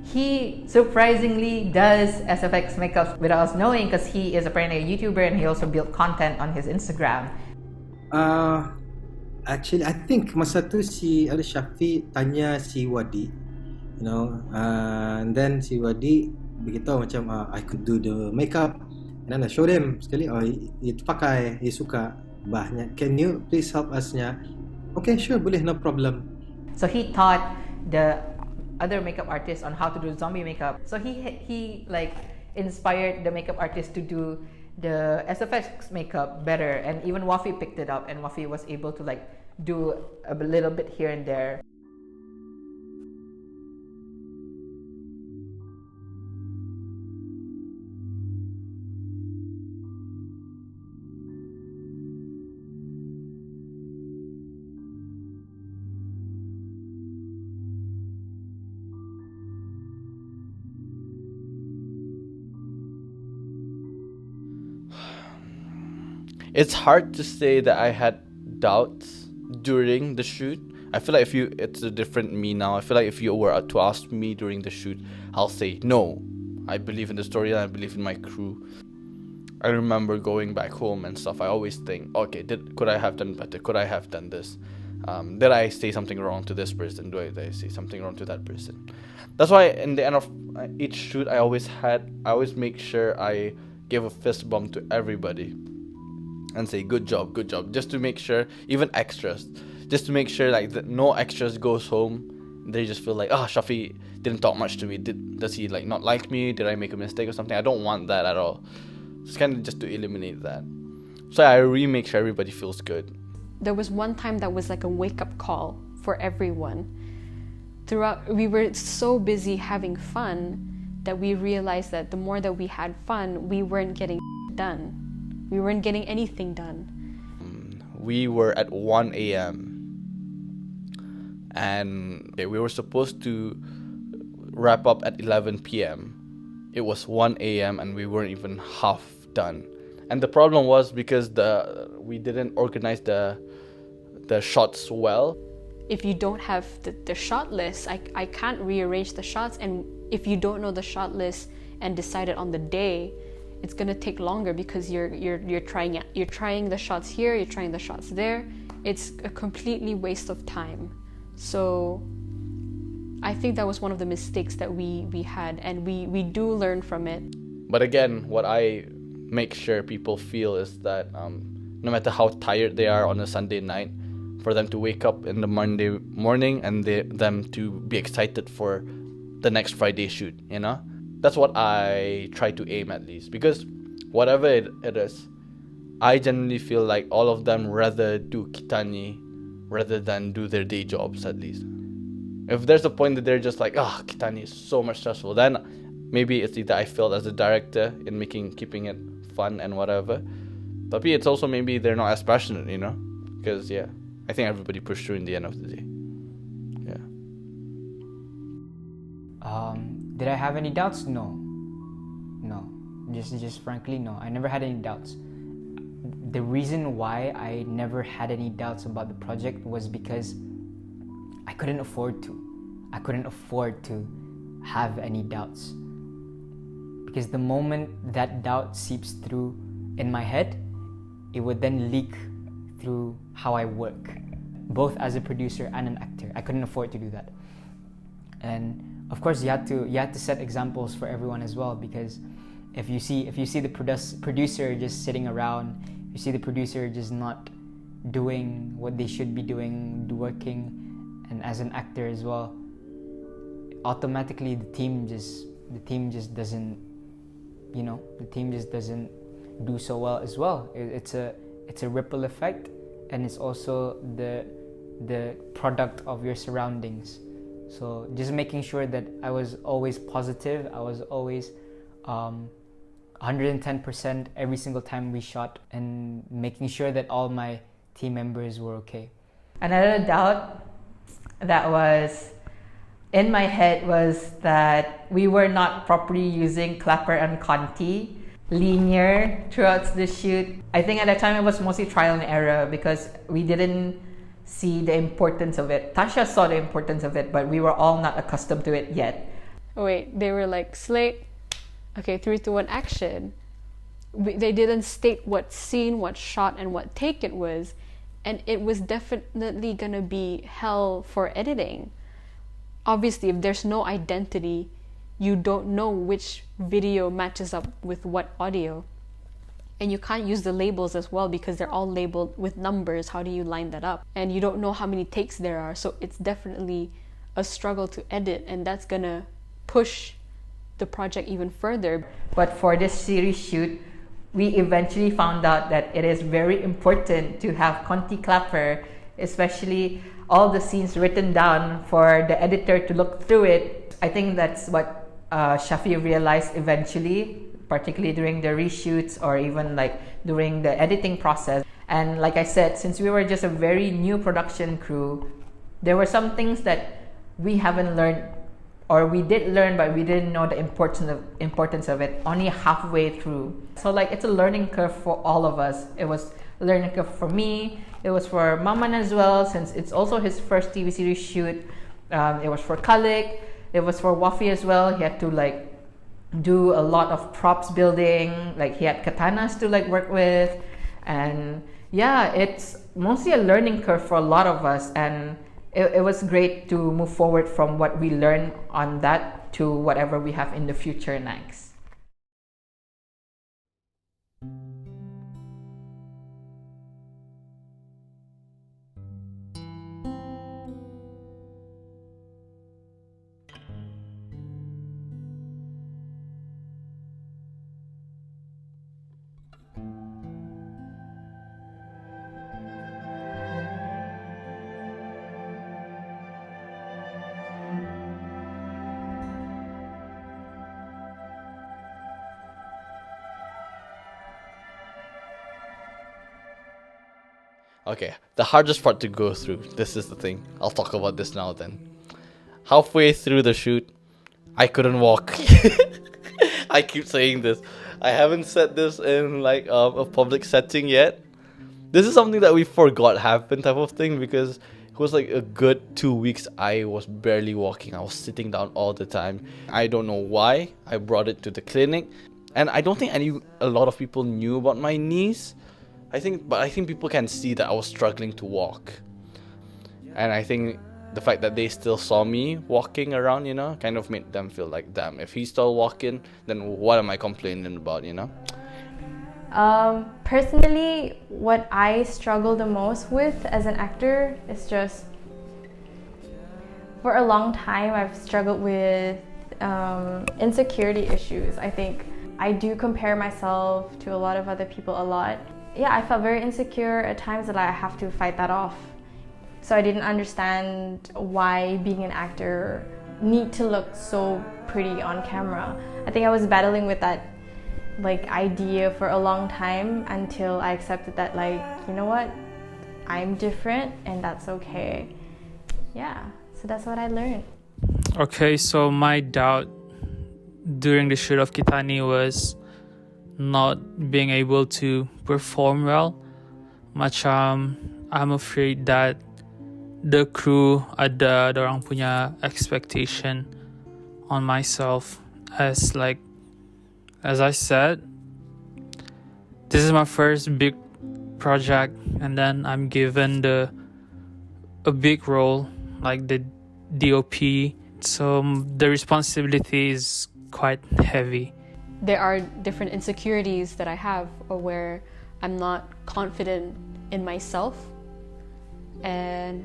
he surprisingly does SFX makeup without us knowing, because he is apparently a YouTuber and he also built content on his Instagram. Actually, I think masa tu si Syafi tanya si Wadi, and then si Wadi beritahu macam I could do the makeup, and then I showed him sekali, itu pakai, dia suka banyak. Can you please help us-nya? Okay, sure, boleh, no problem. So he taught the other makeup artists on how to do zombie makeup. So he like inspired the makeup artist to do the SFX makeup better, and even Wafi picked it up, and Wafi was able to like do a little bit here and there. It's hard to say that I had doubts during the shoot. I feel like it's a different me now. I feel like if you were to ask me during the shoot, I'll say no. I believe in the story and I believe in my crew. I remember going back home and stuff. I always think, okay, could I have done better? Could I have done this? Did I say something wrong to this person? Did I say something wrong to that person? That's why in the end of each shoot, I always make sure I give a fist bump to everybody and say good job, just to make sure, even extras, just to make sure like that no extras goes home, they just feel like, Syafi didn't talk much to me, does he like not like me, did I make a mistake or something? I don't want that at all. It's kind of just to eliminate that. So I really make sure everybody feels good. There was one time that was like a wake-up call for everyone. Throughout, we were so busy having fun that we realized that the more that we had fun, we weren't getting done. We weren't getting anything done. We were at 1 a.m. and we were supposed to wrap up at 11 p.m. It was 1 a.m. and we weren't even half done. And the problem was because we didn't organize the shots well. If you don't have the shot list, I can't rearrange the shots, and if you don't know the shot list and decide it on the day, it's gonna take longer because you're trying the shots here, you're trying the shots there. It's a completely waste of time. So I think that was one of the mistakes that we had, and we do learn from it. But again, what I make sure people feel is that no matter how tired they are on a Sunday night, for them to wake up in the Monday morning and them to be excited for the next Friday shoot, That's what I try to aim at least, because whatever it is, I generally feel like all of them rather do Kitani rather than do their day jobs at least. If there's a point that they're just like, Kitani is so much stressful, then maybe it's either I failed as a director in keeping it fun and whatever. But it's also maybe they're not as passionate, Because I think everybody pushed through in the end of the day. Did I have any doubts? No. Just frankly, no. I never had any doubts. The reason why I never had any doubts about the project was because I couldn't afford to. I couldn't afford to have any doubts. Because the moment that doubt seeps through in my head, it would then leak through how I work, both as a producer and an actor. I couldn't afford to do that. And of course, you had to set examples for everyone as well, because if you see the producer just sitting around, you see the producer just not doing what they should be doing, working, and as an actor as well, automatically the team just doesn't, the team just doesn't do so well as well. It's a ripple effect, and it's also the product of your surroundings. So just making sure that I was always positive, I was always 110% every single time we shot, and making sure that all my team members were okay. Another doubt that was in my head was that we were not properly using clapper and conti linear throughout the shoot. I think at that time it was mostly trial and error because we didn't see the importance of it. Tasha saw the importance of it, but we were all not accustomed to it yet. Oh wait, they were like, slate, okay, 3, 2, 1, action. They didn't state what scene, what shot, and what take it was, and it was definitely gonna be hell for editing. Obviously, if there's no identity, you don't know which video matches up with what audio. And you can't use the labels as well because they're all labeled with numbers. How do you line that up? And you don't know how many takes there are. So it's definitely a struggle to edit, and that's gonna push the project even further. But for this series shoot, we eventually found out that it is very important to have Conti Clapper, especially all the scenes written down for the editor to look through it. I think that's what Syafi realized eventually, particularly during the reshoots or even like during the editing process. And like I said, since we were just a very new production crew, there were some things that we haven't learned, or we did learn, but we didn't know the importance of it only halfway through. So like it's a learning curve for all of us. It was a learning curve for me. It was for Maman as well, since it's also his first TV series shoot. It was for Kalik. It was for Wafi as well. He had to like do a lot of props building. Like he had katanas to like work with, and yeah, it's mostly a learning curve for a lot of us. And it was great to move forward from what we learned on that to whatever we have in the future next. Okay, the hardest part to go through. This is the thing. I'll talk about this now then. Halfway through the shoot, I couldn't walk. I keep saying this. I haven't said this in like a public setting yet. This is something that we forgot happened type of thing, because it was like a good 2 weeks I was barely walking. I was sitting down all the time. I don't know why. I brought it to the clinic, and I don't think a lot of people knew about my knees. I think people can see that I was struggling to walk. And I think the fact that they still saw me walking around, kind of made them feel like, damn, if he's still walking, then what am I complaining about, Personally, what I struggle the most with as an actor is just, for a long time, I've struggled with insecurity issues. I think I do compare myself to a lot of other people a lot. Yeah, I felt very insecure at times that I have to fight that off. So I didn't understand why being an actor need to look so pretty on camera. I think I was battling with that idea for a long time until I accepted that you know what, I'm different and that's okay. Yeah, so that's what I learned. Okay, so my doubt during the shoot of Kitani was not being able to perform well. I'm afraid that the crew ada orang punya expectation on myself, as I said, this is my first big project, and then I'm given a big role like the DOP, so the responsibility is quite heavy. There are different insecurities that I have, or where I'm not confident in myself and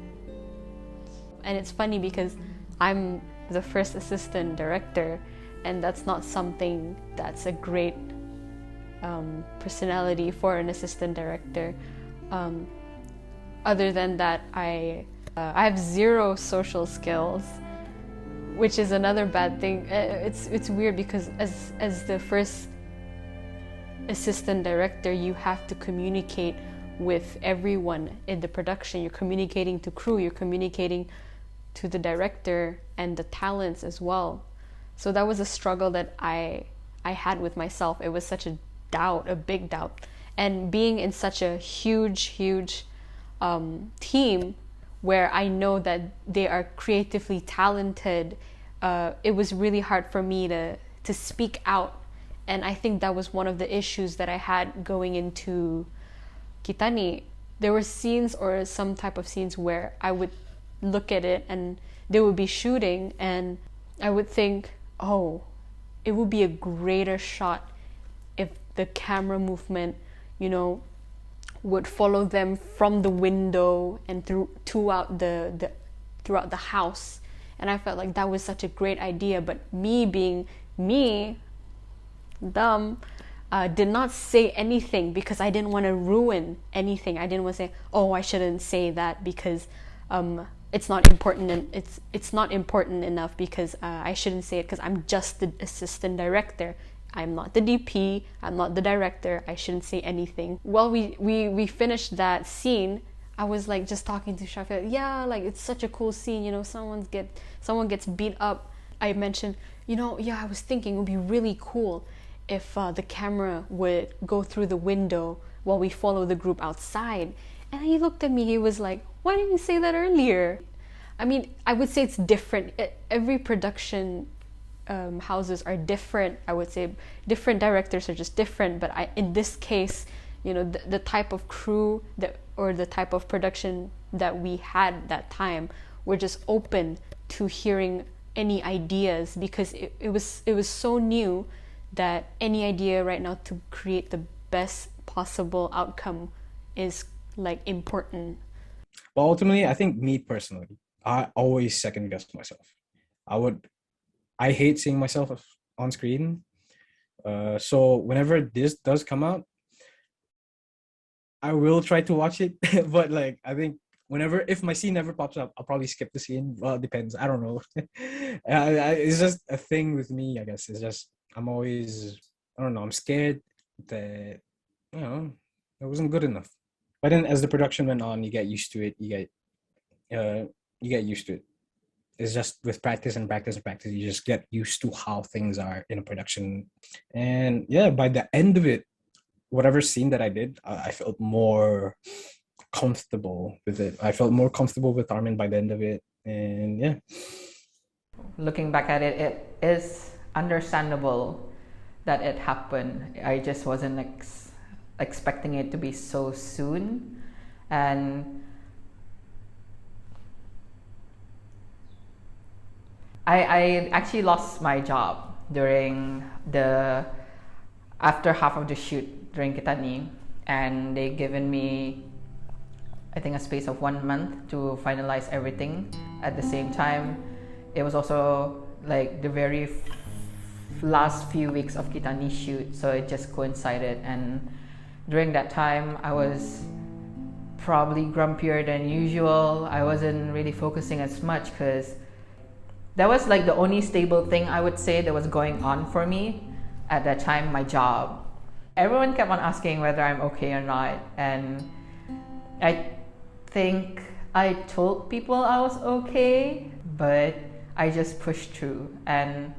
it's funny because I'm the first assistant director, and that's not something that's a great personality for an assistant director. Other than that, I have zero social skills, which is another bad thing. It's weird because as the first assistant director, you have to communicate with everyone in the production. You're communicating to crew, you're communicating to the director and the talents as well. So that was a struggle that I had with myself. It was such a doubt, a big doubt. And being in such a huge team where I know that they are creatively talented, it was really hard for me to speak out. And I think that was one of the issues that I had going into Kitani. There were scenes or some type of scenes where I would look at it and they would be shooting and I would think, oh, it would be a greater shot if the camera movement, would follow them from the window and throughout the house. And I felt like that was such a great idea, but me being me, dumb, did not say anything because I didn't want to ruin anything. I didn't want to say, oh, I shouldn't say that because it's not important, and it's not important enough because I shouldn't say it because I'm just the assistant director. I'm not the DP, I'm not the director, I shouldn't say anything. While we finished that scene, I was like just talking to Syafi, yeah, like it's such a cool scene, someone gets beat up. I mentioned, I was thinking it would be really cool if the camera would go through the window while we follow the group outside. And he looked at me, he was like, why didn't you say that earlier? I mean, I would say it's different. Every production houses are different. I would say different directors are just different, but in this case, the type of crew or the type of production that we had that time, we're just open to hearing any ideas because it was so new that any idea right now to create the best possible outcome is like important. But ultimately, I think me personally, I always second guess myself. I hate seeing myself on screen. So whenever this does come out, I will try to watch it. But like, I think if my scene ever pops up, I'll probably skip the scene. Well, it depends. I don't know. It's just a thing with me, I guess. It's just, I'm always, I don't know, I'm scared that, it wasn't good enough. But then as the production went on, you get used to it. You get used to it. It's just with practice and practice and practice, you just get used to how things are in a production. And yeah, by the end of it, whatever scene that I did, I felt more comfortable with it. I felt more comfortable with Armin by the end of it. And yeah. Looking back at it, it is understandable that it happened. I just wasn't expecting it to be so soon. And I actually lost my job during after half of the shoot during Kitani, and they given me, I think, a space of 1 month to finalize everything. At the same time, it was also like the very last few weeks of Kitani shoot, so it just coincided. And during that time, I was probably grumpier than usual. I wasn't really focusing as much because that was like the only stable thing I would say that was going on for me at that time, my job. Everyone kept on asking whether I'm okay or not, and I think I told people I was okay, but I just pushed through, and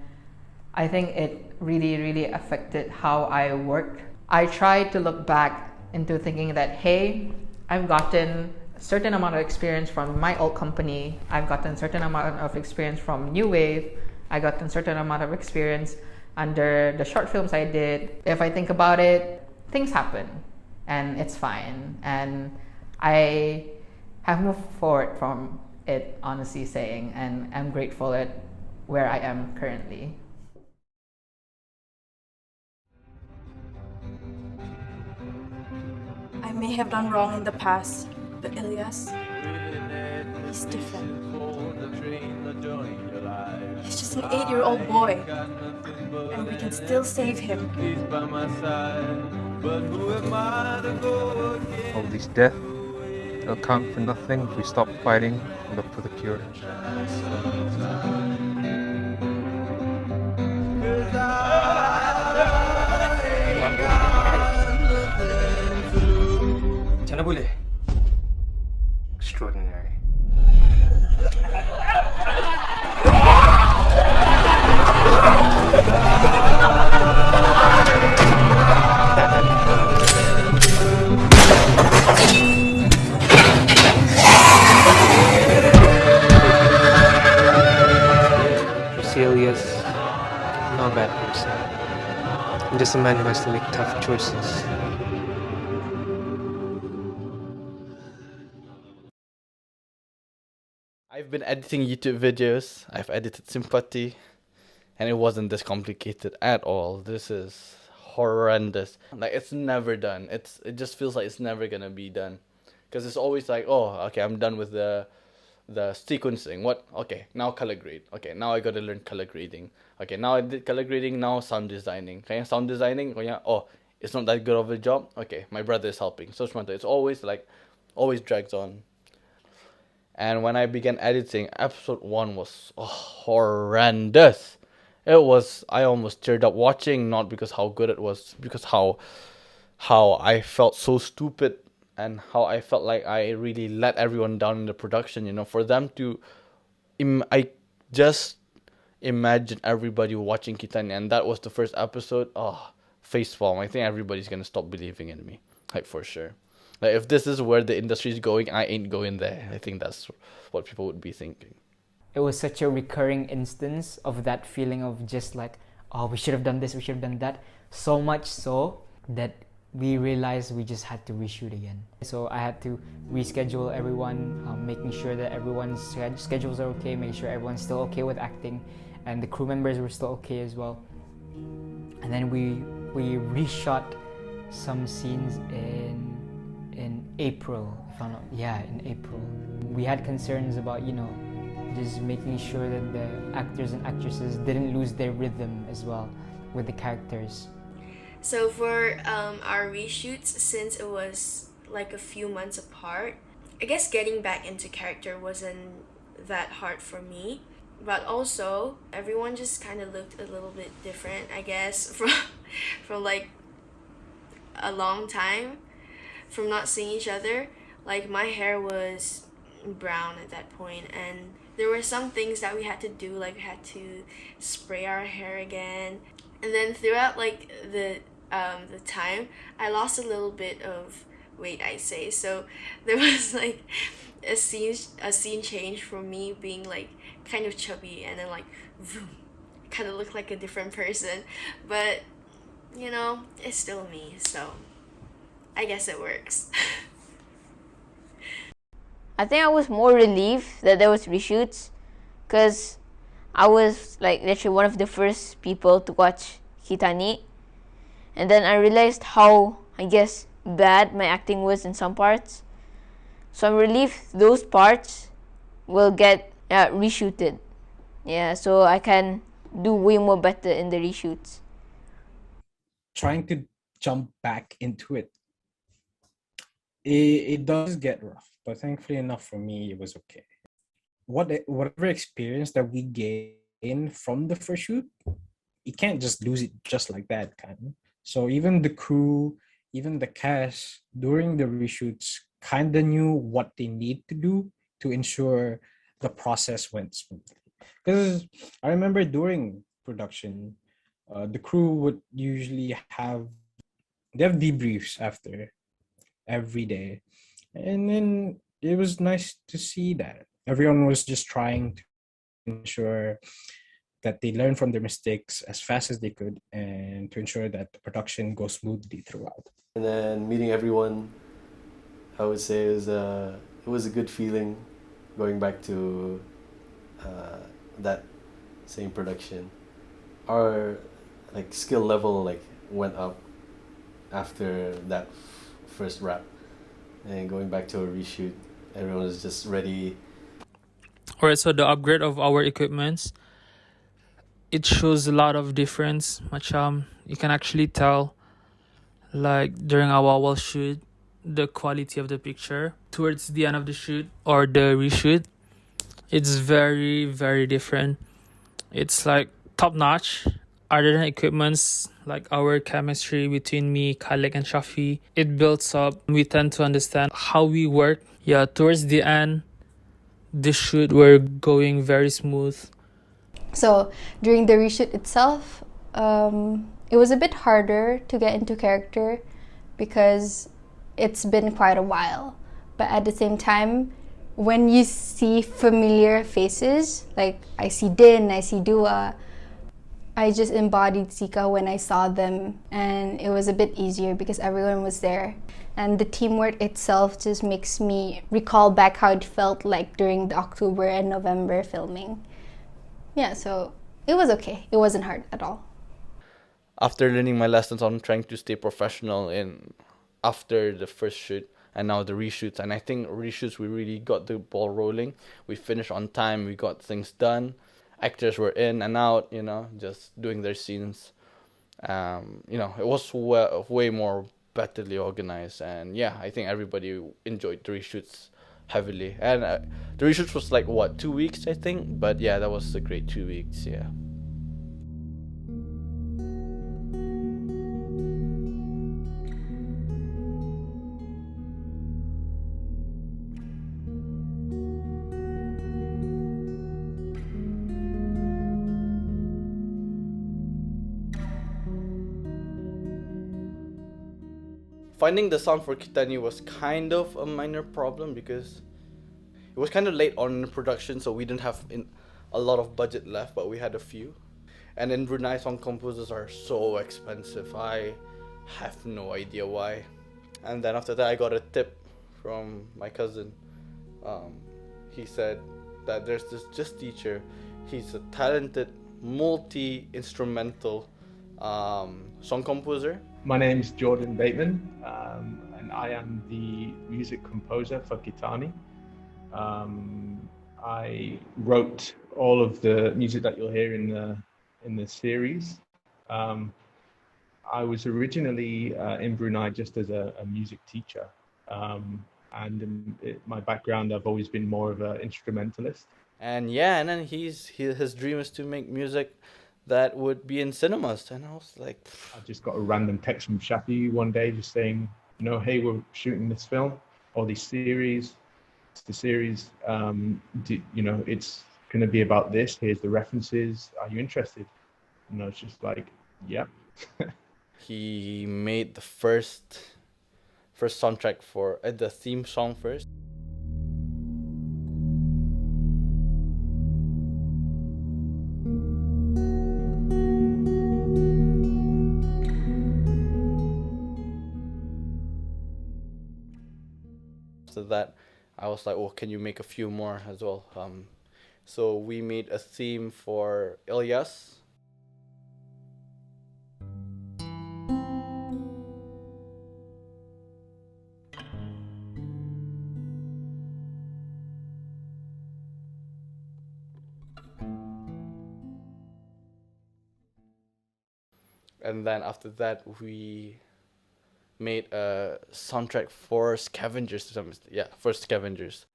I think it really affected how I worked. I tried to look back into thinking that, hey, I've gotten certain amount of experience from my old company. I've gotten certain amount of experience from New Wave. I gotten certain amount of experience under the short films I did. If I think about it, things happen and it's fine. And I have moved forward from it, honestly saying, and I'm grateful at where I am currently. I may have done wrong in the past, but Ilyas, He's different. He's just an 8-year-old boy, and we can still save him. All this death, they'll count for nothing if we stop fighting and look for the cure. Macam mana boleh? Extraordinary. Celia's not a bad person. I'm just a man who has to make tough choices. I've been editing YouTube videos. I've edited Sympathy, and it wasn't this complicated at all. This is horrendous. Like, it's never done. It just feels like it's never gonna be done, because it's always like, oh, okay, I'm done with the sequencing. What? Okay, now color grade. Okay, now I gotta learn color grading. Okay, now I did color grading. Now sound designing. Okay, sound designing. Oh yeah. Oh, it's not that good of a job. Okay, my brother is helping. So smart. It's always like, always drags on. And when I began editing, episode 1 was horrendous. It was, I almost teared up watching, not because how good it was, because how I felt so stupid, and how I felt like I really let everyone down in the production, you know, for them to, I just imagine everybody watching Kitani, and that was the first episode. Facepalm. I think everybody's gonna stop believing in me, like, for sure. Like, if this is where the industry is going, I ain't going there. I think that's what people would be thinking. It was such a recurring instance of that feeling of just like, oh, we should have done this, we should have done that. So much so that we realized we just had to reshoot again. So I had to reschedule everyone, making sure that everyone's schedules are okay, making sure everyone's still okay with acting, and the crew members were still okay as well. And then we reshot some scenes in April, if I'm not, in April. We had concerns about, you know, just making sure that the actors and actresses didn't lose their rhythm as well with the characters. So for our reshoots, since it was like a few months apart, I guess getting back into character wasn't that hard for me. But also, everyone just kind of looked a little bit different, I guess, from like a long time, from not seeing each other. Like, my hair was brown at that point, and there were some things that we had to do, like we had to spray our hair again. And then throughout like the time, I lost a little bit of weight, I'd say. So there was like a scene change from me being like kind of chubby, and then like vroom, kind of looked like a different person. But you know, it's still me, so I guess it works. I think I was more relieved that there was reshoots, because I was like literally one of the first people to watch Kitani, and then I realized how, I guess, bad my acting was in some parts. So I'm relieved those parts will get reshooted. Yeah, so I can do way more better in the reshoots. Trying to jump back into it does get rough, but thankfully enough for me, it was okay. Whatever experience that we gain from the first shoot, you can't just lose it just like that, kind of. So even the crew, even the cast during the reshoots kind of knew what they need to do to ensure the process went smoothly. Because I remember during production, the crew would usually have debriefs after every day, and then it was nice to see that everyone was just trying to ensure that they learn from their mistakes as fast as they could, and to ensure that the production goes smoothly throughout. And then meeting everyone, I would say it was a good feeling going back to that same production. Our like skill level like went up after that first wrap, and going back to a reshoot, everyone was just ready Alright, so the upgrade of our equipments, it shows a lot of difference. You can actually tell, like during our wall shoot, the quality of the picture. Towards the end of the shoot or the reshoot, it's very, very different. It's like top notch. Other than equipments, like our chemistry between me, Khalek, and Syafi, it builds up. We tend to understand how we work. Yeah, towards the end, the shoot were going very smooth. So during the reshoot itself, it was a bit harder to get into character because it's been quite a while. But at the same time, when you see familiar faces, like I see Din, I see Dua, I just embodied Sika when I saw them, and it was a bit easier because everyone was there. And the teamwork itself just makes me recall back how it felt like during the October and November filming. Yeah, so it was okay. It wasn't hard at all. After learning my lessons on trying to stay professional after the first shoot and now the reshoots, and I think reshoots we really got the ball rolling. We finished on time, we got things done. Actors were in and out, just doing their scenes. It was way more betterly organized, and yeah, I think everybody enjoyed the reshoots heavily. And the reshoots was like 2 weeks, I think, but yeah, that was a great 2 weeks. Yeah. Finding the sound for Kitani was kind of a minor problem because it was kind of late on in the production, so we didn't have a lot of budget left, but we had a few. And in Brunei, song composers are so expensive. I have no idea why. And then after that, I got a tip from my cousin. He said that there's this Just teacher. He's a talented, multi-instrumental song composer. My name is Jordan Bateman, and I am the music composer for Kitani. I wrote all of the music that you'll hear in the series. I was originally in Brunei just as a music teacher, and in my background, I've always been more of an instrumentalist. And then his dream is to make music that would be in cinemas, and I was like, I just got a random text from Syafi one day just saying, hey, we're shooting this film or this series. It's the series, it's going to be about this. Here's the references. Are you interested? And I was just like, yep. He made the first soundtrack for the theme song first. After that, I was like, can you make a few more as well? So we made a theme for Ilyas. And then after that, we made a soundtrack for Scavengers. For Scavengers.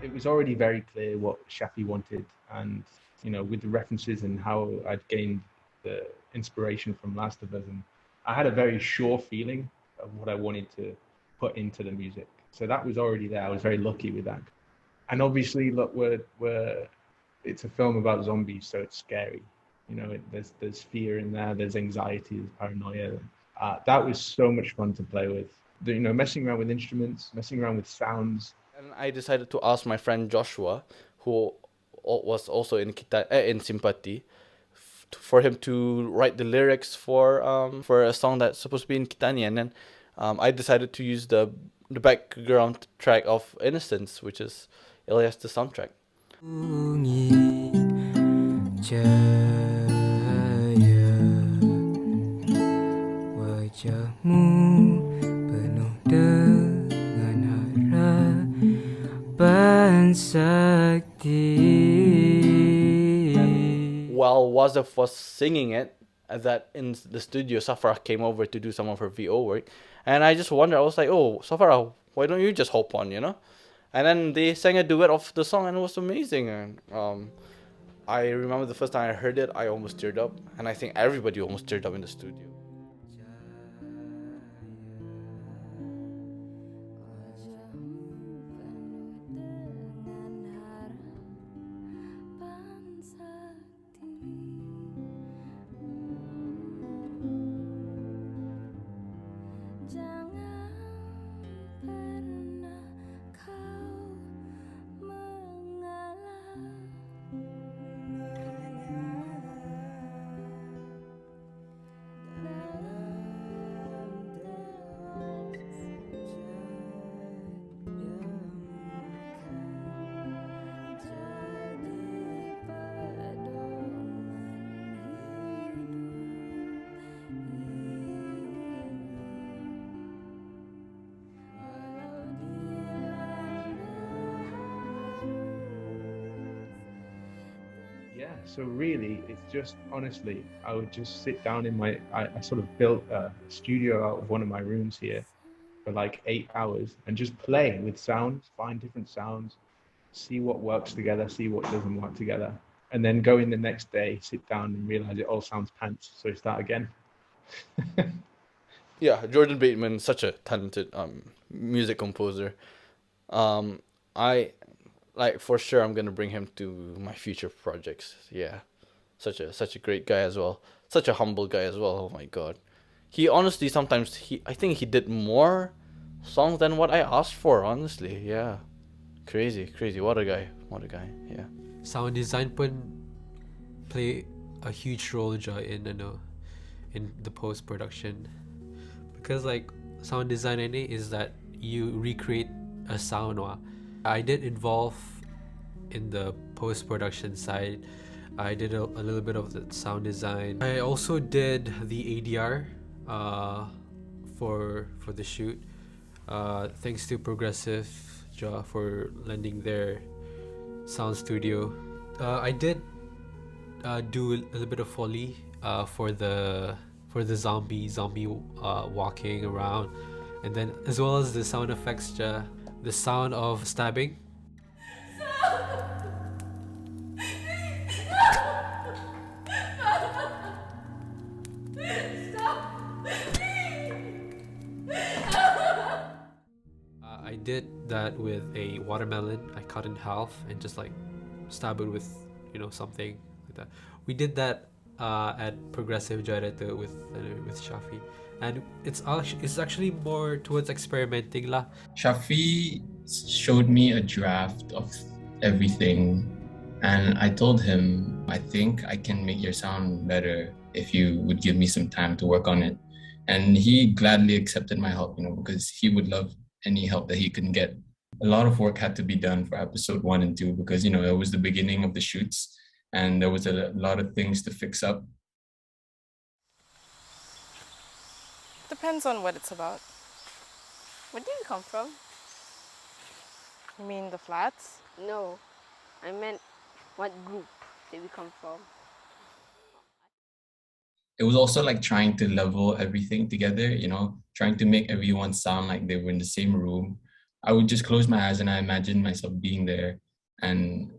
It was already very clear what Syafi wanted, and with the references and how I'd gained the inspiration from Last of Us, and I had a very sure feeling of what I wanted to put into the music. So that was already there. I was very lucky with that. And obviously, look, it's a film about zombies, so it's scary. There's fear in there, there's anxiety, there's paranoia. That was so much fun to play with. Messing around with instruments, messing around with sounds. And I decided to ask my friend Joshua, who was also in Sympathy, for him to write the lyrics for a song that's supposed to be in Kitani. And then I decided to use the background track of Innocence, which is Ilyas the soundtrack. wajahmu penuh dengan harapan sakti. While Wazif was singing it, that in the studio, Safra came over to do some of her VO work, and I just wondered, I was like, oh, Safra, why don't you just hop on, you know? And then they sang a duet of the song, and it was amazing. And I remember the first time I heard it, I almost teared up, and I think everybody almost teared up in the studio. Yeah, so really, it's just, honestly, I would just sit down in I sort of built a studio out of one of my rooms here for like 8 hours and just play with sounds, find different sounds, see what works together, see what doesn't work together, and then go in the next day, sit down and realize it all sounds pants, so start again. Yeah, Jordan Bateman, such a talented music composer. For sure I'm gonna bring him to my future projects. Yeah, such a great guy as well. Such a humble guy as well. Oh my god, he honestly sometimes I think he did more songs than what I asked for. Honestly, yeah, crazy. What a guy. Yeah. Sound design pun play a huge role in the post production, because like sound design ini is that you recreate a sound. I did involve in the post-production side. I did a little bit of the sound design. I also did the ADR for the shoot. Thanks to Progressive for lending their sound studio. I did do a little bit of Foley for the zombie walking around, and then as well as the sound effects, the sound of stabbing. I did that with a watermelon. I cut in half and just like stab it with something like that. We did that at Progressive Jarete with Syafi, and it's actually more towards experimenting lah. Syafi showed me a draft of everything, and I told him, I think I can make your sound better if you would give me some time to work on it. And he gladly accepted my help, because he would love any help that he can get. A lot of work had to be done for episode 1 and 2 because, it was the beginning of the shoots and there was a lot of things to fix up. Depends on what it's about. Where do you come from? You mean the flats? No, I meant what group did we come from? It was also like trying to level everything together, trying to make everyone sound like they were in the same room. I would just close my eyes and I imagined myself being there, and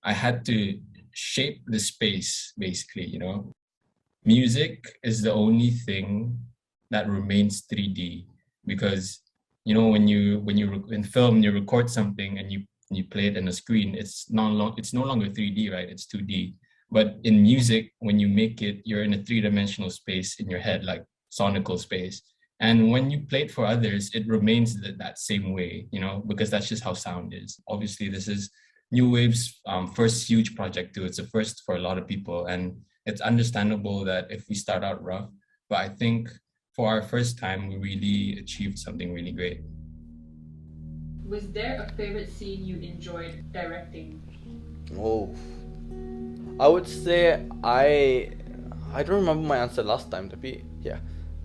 I had to shape the space basically. Music is the only thing that remains 3D, because in film you record something and you play it on a screen, it's no longer 3D, right? It's 2D. But in music, when you make it, you're in a 3-dimensional space in your head, like sonical space. And when you play it for others, it remains that same way, because that's just how sound is. Obviously, this is New Wave's first huge project too. It's a first for a lot of people, and it's understandable that if we start out rough, but I think for our first time, we really achieved something really great. Was there a favorite scene you enjoyed directing? Oh, I would say I don't remember my answer last time, tapi yeah.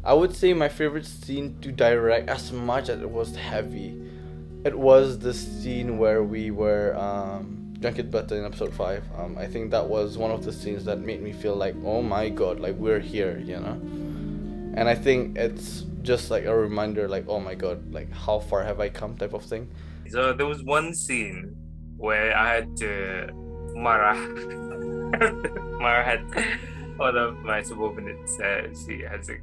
I would say my favorite scene to direct, as much as it was heavy, it was the scene where we were Jangkit Butter in episode 5. I think that was one of the scenes that made me feel like, oh my god, like we're here, you know? And I think it's just like a reminder, like, oh my god, like how far have I come type of thing. So there was one scene where I had to marah. Marah had one of my subordinates. She had to.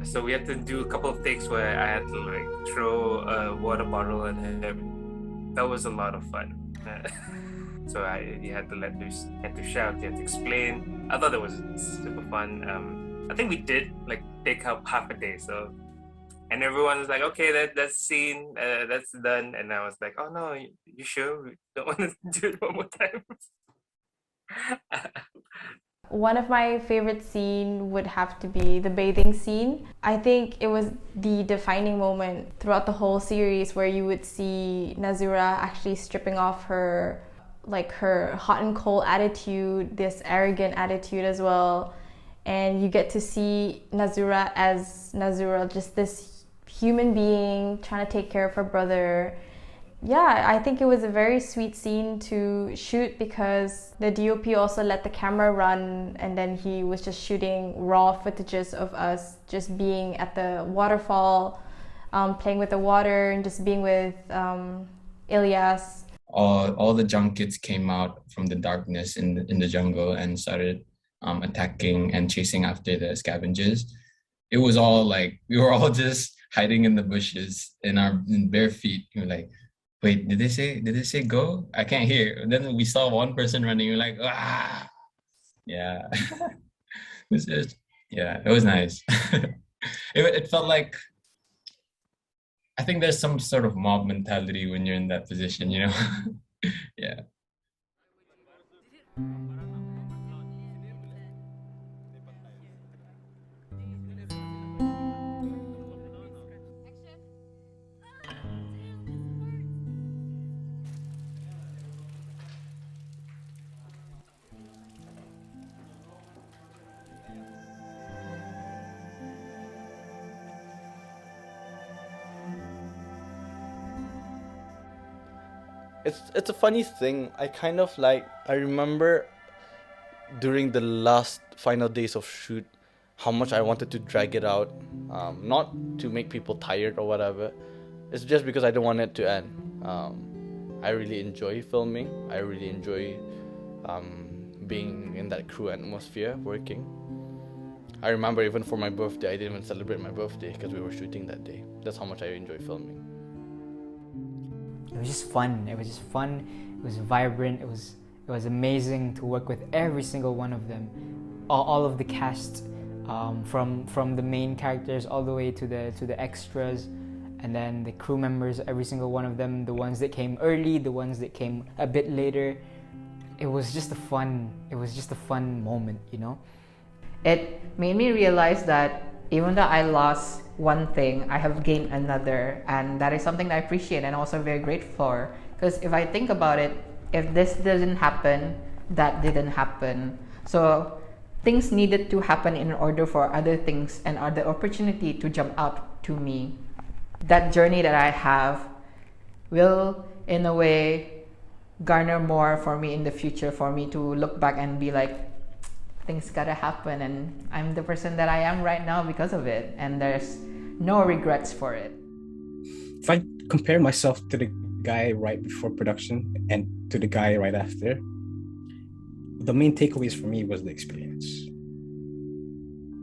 So we had to do a couple of takes where I had to like throw a water bottle at him. That was a lot of fun. So he had to had to shout, he had to explain. I thought it was super fun. I think we did like take up half a day. So, and everyone was like, okay, that's scene, that's done. And I was like, oh no, you sure we don't want to do it one more time? One of my favorite scenes would have to be the bathing scene. I think it was the defining moment throughout the whole series where you would see Nazura actually stripping off her hot and cold attitude, this arrogant attitude as well. And you get to see Nazura as Nazura, just this human being trying to take care of her brother. Yeah, I think it was a very sweet scene to shoot because the DOP also let the camera run, and then he was just shooting raw footages of us just being at the waterfall, playing with the water and just being with Ilyas. All the Jangkits came out from the darkness in the jungle and started attacking and chasing after the scavengers. It was all like we were all just hiding in the bushes in bare feet. We were like, wait, did they say go? I can't hear. And then we saw one person running. We're like, ah, yeah. It was nice. It felt like, I think there's some sort of mob mentality when you're in that position, you know? Yeah. It's a funny thing. I remember during the last final days of shoot how much I wanted to drag it out, not to make people tired or whatever. It's just because I don't want it to end. I really enjoy filming. I really enjoy being in that crew atmosphere, working. I remember even for my birthday, I didn't even celebrate my birthday because we were shooting that day. That's how much I enjoy filming. It was just fun. It was vibrant. It was amazing to work with every single one of them, all of the cast, from the main characters all the way to the extras, and then the crew members. Every single one of them, the ones that came early, the ones that came a bit later. It was just a fun moment, you know. It made me realize that even though I lost one thing, I have gained another, and that is something that I appreciate and also very grateful for. Because if I think about it, if this didn't happen, that didn't happen. So things needed to happen in order for other things and other opportunity to jump out to me. That journey that I have will, in a way, garner more for me in the future, for me to look back and be like, things gotta happen, and I'm the person that I am right now because of it, and there's no regrets for it. If I compare myself to the guy right before production and to the guy right after, the main takeaways for me was the experience.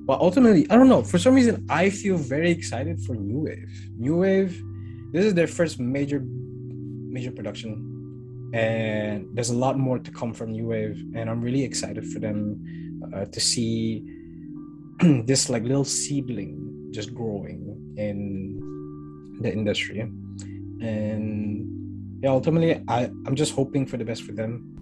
But ultimately, I don't know, for some reason I feel very excited for New Wave. New Wave, this is their first major production, and there's a lot more to come from New Wave, and I'm really excited for them to see this like little seedling just growing in the industry. And yeah, ultimately I'm just hoping for the best for them.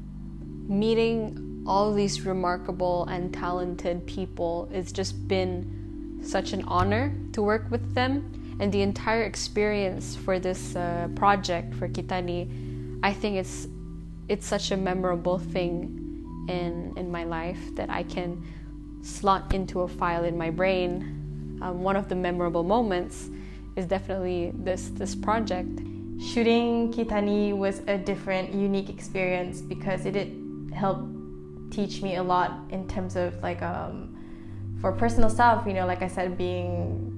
Meeting all these remarkable and talented people, it's just been such an honor to work with them, and the entire experience for this project for Kitani, I think it's such a memorable thing in my life that I can slot into a file in my brain. One of the memorable moments is definitely this project. Shooting Kitani was a different, unique experience because it did help teach me a lot in terms of like for personal stuff, you know, like I said, being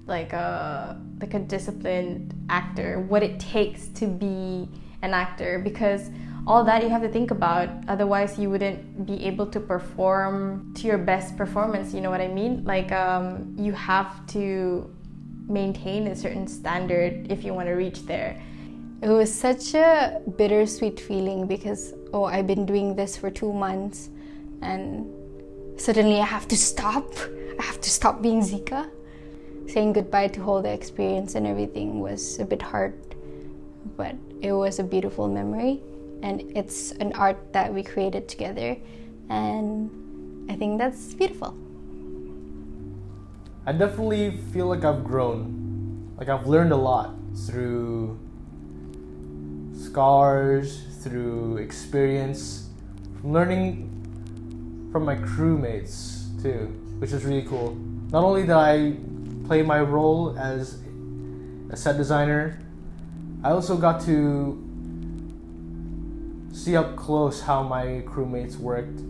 like a disciplined actor, what it takes to be an actor, because all that you have to think about, otherwise you wouldn't be able to perform to your best performance, you know what I mean? Like you have to maintain a certain standard if you want to reach there. It was such a bittersweet feeling because, oh, I've been doing this for 2 months and suddenly I have to stop. I have to stop being Zika. Saying goodbye to all the experience and everything was a bit hard, but it was a beautiful memory, and it's an art that we created together, and I think that's beautiful. I definitely feel like I've grown. Like I've learned a lot through scars, through experience, from learning from my crewmates too, which is really cool. Not only did I play my role as a set designer, I also got to see up close how my crewmates worked.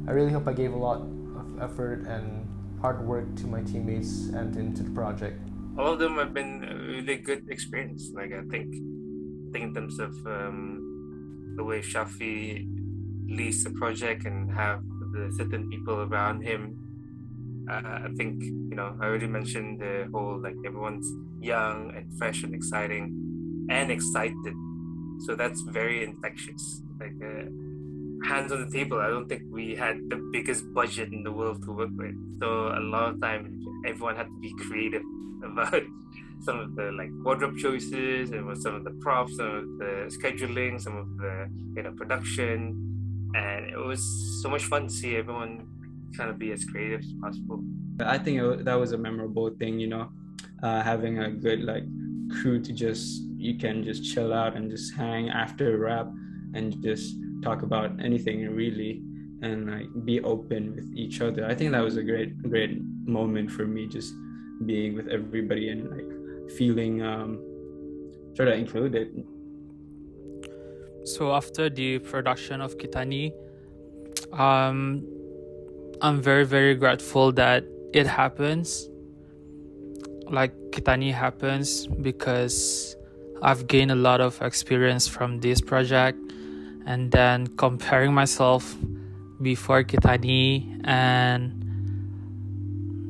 I really hope I gave a lot of effort and hard work to my teammates and into the project. All of them have been a really good experience. Like I think in terms of the way Syafi leads the project and have the certain people around him. I think, you know, I already mentioned the whole, like, everyone's young and fresh and exciting and excited. So that's very infectious. Like, hands on the table, I don't think we had the biggest budget in the world to work with. So a lot of time, everyone had to be creative about some of the, like, wardrobe choices, and some of the props, some of the scheduling, some of the, you know, production. And it was so much fun to see everyone trying to be as creative as possible. I think that was a memorable thing, you know, having a good like crew to you can just chill out and just hang after a rap and just talk about anything really, and like be open with each other. I think that was a great moment for me, just being with everybody and like feeling sort of included. So after the production of Kitani, I'm very, very grateful that it happens. Like Kitani happens because I've gained a lot of experience from this project, and then comparing myself before Kitani and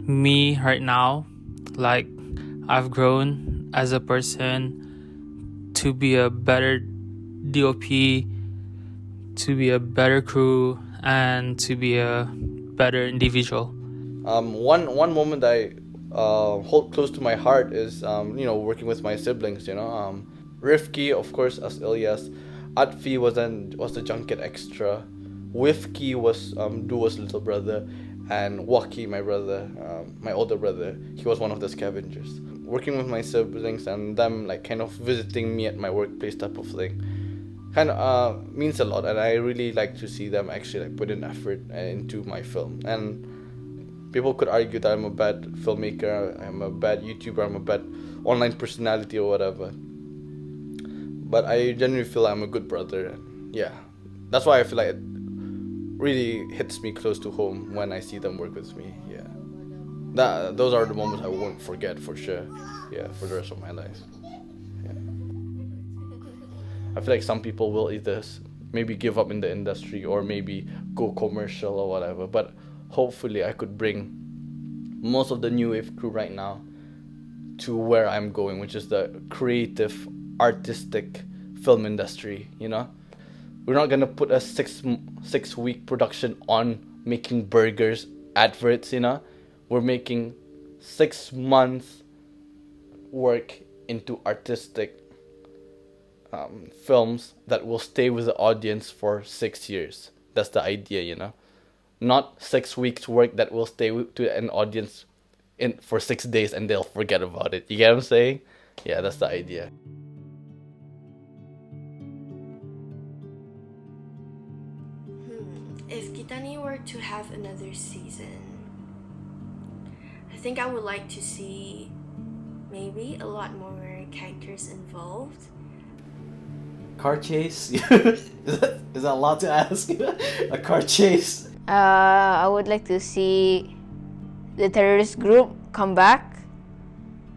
me right now, like I've grown as a person to be a better DOP, to be a better crew, and to be a better individual. One moment I hold close to my heart is you know, working with my siblings. You know, Rifki, of course, as Ilyas. Atfi was the Jangkit extra. Wifki was Duo's little brother, and Waki, my brother, my older brother, he was one of the scavengers. Working with my siblings and them like kind of visiting me at my workplace type of thing kind of means a lot, and I really like to see them actually like put in effort into my film. And people could argue that I'm a bad filmmaker, I'm a bad YouTuber, I'm a bad online personality or whatever, but I genuinely feel I'm a good brother. And yeah, that's why I feel like it really hits me close to home when I see them work with me. Yeah, those are the moments I won't forget for sure. Yeah, for the rest of my life. I feel like some people will either maybe give up in the industry or maybe go commercial or whatever, but hopefully I could bring most of the new wave crew right now to where I'm going, which is the creative, artistic film industry, you know? We're not gonna put a six-week production on making burgers, adverts, you know? We're making 6 months work into artistic films that will stay with the audience for 6 years. That's the idea, you know? Not 6 weeks work that will stay to an audience for 6 days and they'll forget about it. You get what I'm saying? Yeah, that's the idea. If Kitani were were to have another season, I think I would like to see maybe a lot more characters involved. Car chase? is that allowed to ask? A car chase? I would like to see the terrorist group come back,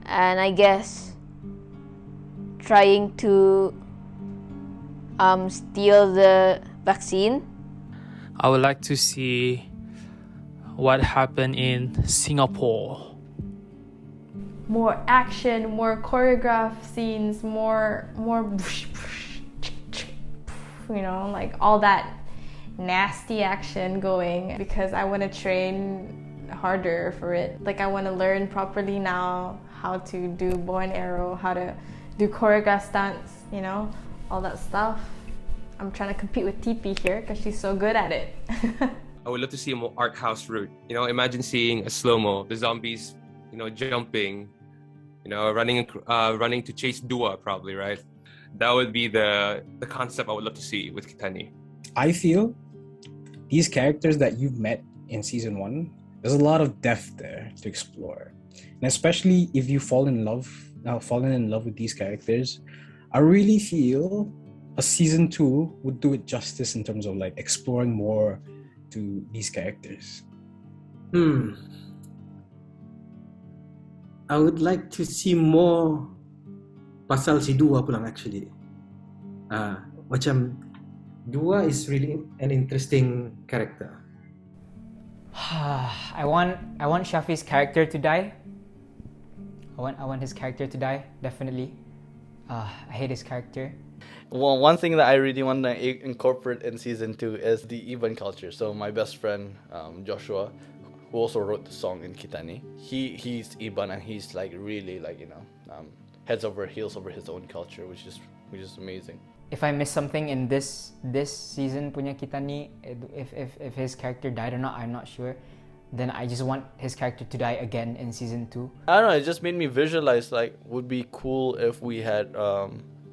and I guess trying to steal the vaccine. I would like to see what happened in Singapore. More action, more choreographed scenes, more you know, like all that nasty action going, because I want to train harder for it. Like I want to learn properly now how to do bow and arrow, how to do choreographed stunts, you know, all that stuff. I'm trying to compete with TP here because she's so good at it. I would love to see a more art house route. You know, imagine seeing a slow-mo, the zombies, you know, jumping, you know, running to chase Dua probably, right? That would be the concept I would love to see with Kitani. I feel these characters that you've met in season 1, there's a lot of depth there to explore. And especially if you've fallen in love with these characters, I really feel a season 2 would do it justice in terms of like exploring more to these characters. I would like to see more pasal si Dua pulang actually. Macam Dua is really an interesting character. I want Syafi's character to die. I want his character to die, definitely. I hate his character. Well, one thing that I really want to incorporate in season 2 is the Iban culture. So my best friend Joshua, who also wrote the song in Kitani, he's Iban and he's like really like, you know, heads over heels over his own culture, which is amazing. If I miss something in this season punya Kitani, if his character died or not, I'm not sure. Then I just want his character to die again in season 2. I don't know, it just made me visualize like would be cool if we had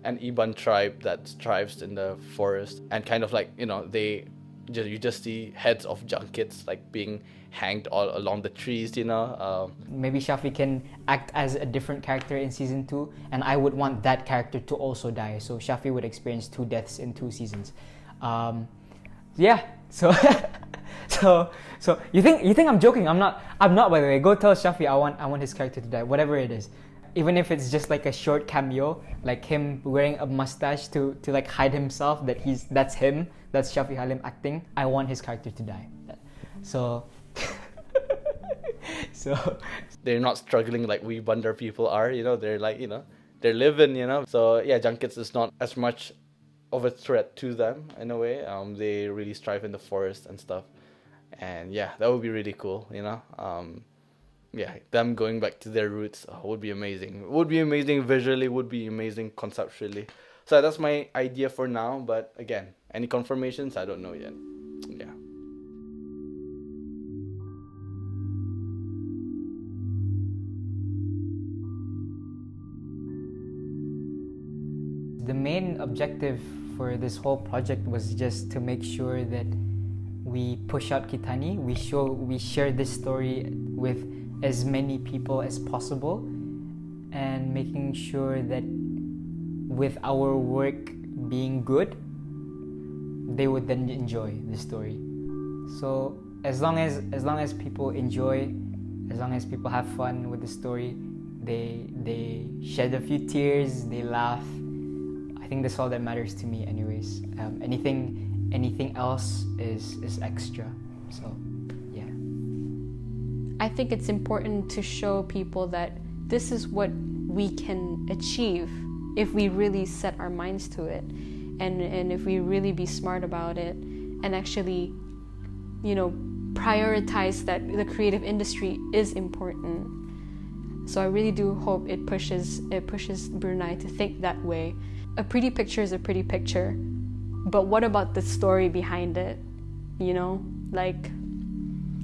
an Iban tribe that thrives in the forest and kind of like, you know, you just see heads of Jangkits like being hanged all along the trees, you know. Maybe Syafi can act as a different character in season 2, and I would want that character to also die. So Syafi would experience 2 deaths in 2 seasons. Yeah. So so you think I'm joking? I'm not. By the way, go tell Syafi I want his character to die, whatever it is. Even if it's just like a short cameo, like him wearing a mustache to like hide himself that that's him, that's Syafi Halim acting. I want his character to die. So they're not struggling like we Bandar people are, you know. They're like, you know, they're living, you know. So yeah, Jangkits is not as much of a threat to them in a way. They really strive in the forest and stuff, and yeah, that would be really cool, you know. Yeah, them going back to their roots would be amazing. Would be amazing visually, would be amazing conceptually. So that's my idea for now, but again, any confirmations, I don't know yet. Yeah. the main objective for this whole project was just to make sure that we push out Kitani, we share this story with as many people as possible, and making sure that with our work being good, they would then enjoy the story. So as long as people enjoy, as long as people have fun with the story, they shed a few tears, they laugh, I think that's all that matters to me anyways. Anything else is extra. So yeah, I think it's important to show people that this is what we can achieve if we really set our minds to it, and if we really be smart about it, and actually, prioritize that the creative industry is important. So I really do hope it pushes Brunei to think that way. A pretty picture is a pretty picture, but what about the story behind it?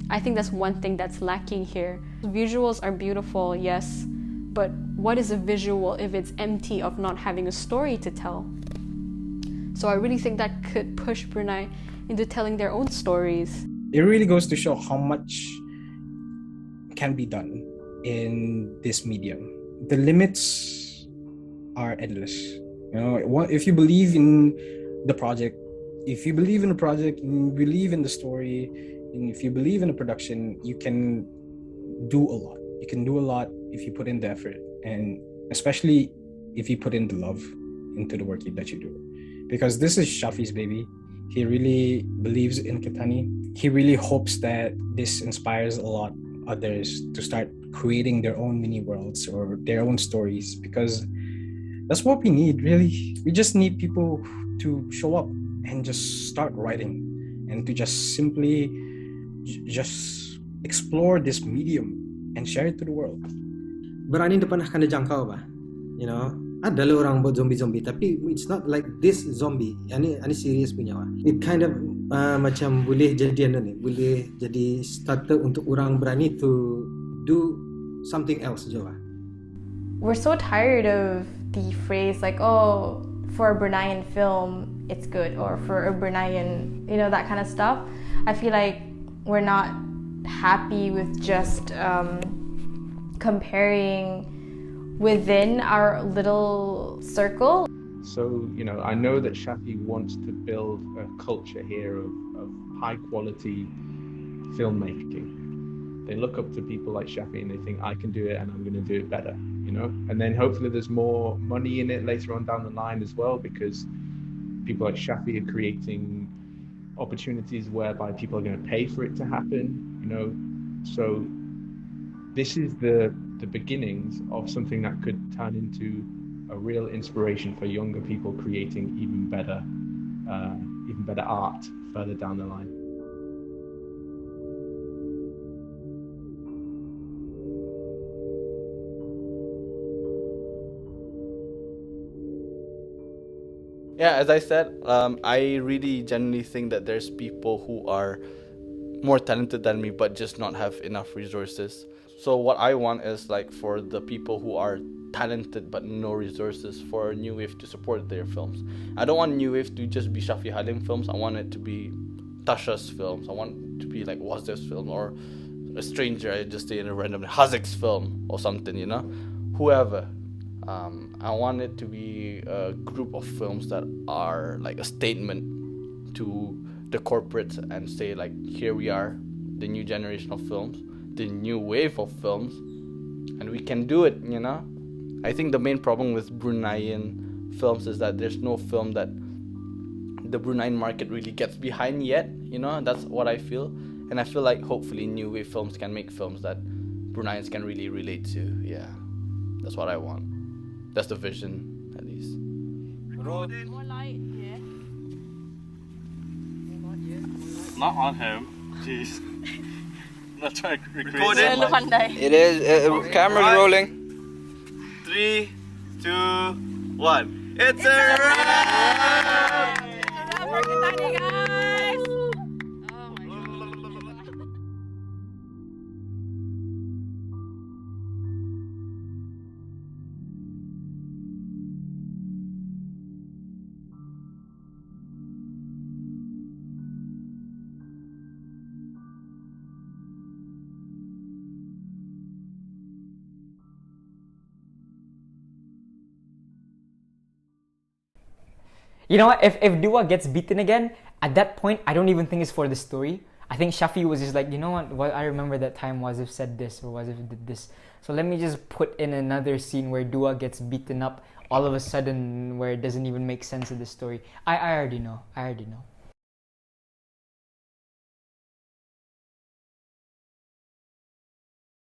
I think that's one thing that's lacking here. Visuals are beautiful, yes, but what is a visual if it's empty of not having a story to tell? So I really think that could push Brunei into telling their own stories. it really goes to show how much can be done in this medium. The limits are endless. If you believe in the project, if you believe in the project, you believe in the story, and if you believe in the production, you can do a lot. You can do a lot if you put in the effort, and especially if you put in the love into the work that you do. Because this is Syafi's baby. He really believes in Kitani. He really hopes that this inspires a lot others to start creating their own mini worlds or their own stories, because that's what we need, really. We just need people to show up and just start writing, and to just simply just explore this medium and share it to the world. Berani depan akan dijangkau bah. Ada lah orang buat zombie tapi it's not like this zombie. Ani serius punya wah. It kind of macam boleh jadi boleh jadi starter untuk orang berani to do something else je wah. We're so tired of the phrase like, oh, for a Bruneian film, it's good, or for a Bruneian, that kind of stuff. I feel like we're not happy with just comparing within our little circle. So, I know that Syafi wants to build a culture here of high quality filmmaking. They look up to people like Syafi and they think, I can do it and I'm going to do it better, And then hopefully there's more money in it later on down the line as well, because people like Syafi are creating opportunities whereby people are going to pay for it to happen, So this is the beginnings of something that could turn into a real inspiration for younger people creating even better art further down the line. Yeah, as I said, I really genuinely think that there's people who are more talented than me but just not have enough resources. So what I want is like for the people who are talented but no resources, for New Wave to support their films. I don't want New Wave to just be Syafi Halim films. I want it to be Tasha's films. I want it to be like Wazif's film, or a stranger, I just say in a random, Hazik's film or something, whoever. I want it to be a group of films that are like a statement to the corporates and say like, here we are, the new generation of films, the new wave of films, and we can do it, I think the main problem with Bruneian films is that there's no film that the Bruneian market really gets behind yet, that's what I feel. And I feel like hopefully new wave films can make films that Bruneians can really relate to. Yeah, that's what I want. That's the vision, at least. More light, yeah. Not on him. Jeez. I'm not trying to recreate It is. Camera's rolling. 3, 2, 1. It's a wrap! You know what? If Dua gets beaten again, at that point, I don't even think it's for the story. I think Syafi was just like, you know what? I remember that time Wazif said this or Wazif did this. So let me just put in another scene where Dua gets beaten up all of a sudden, where it doesn't even make sense of the story. I already know.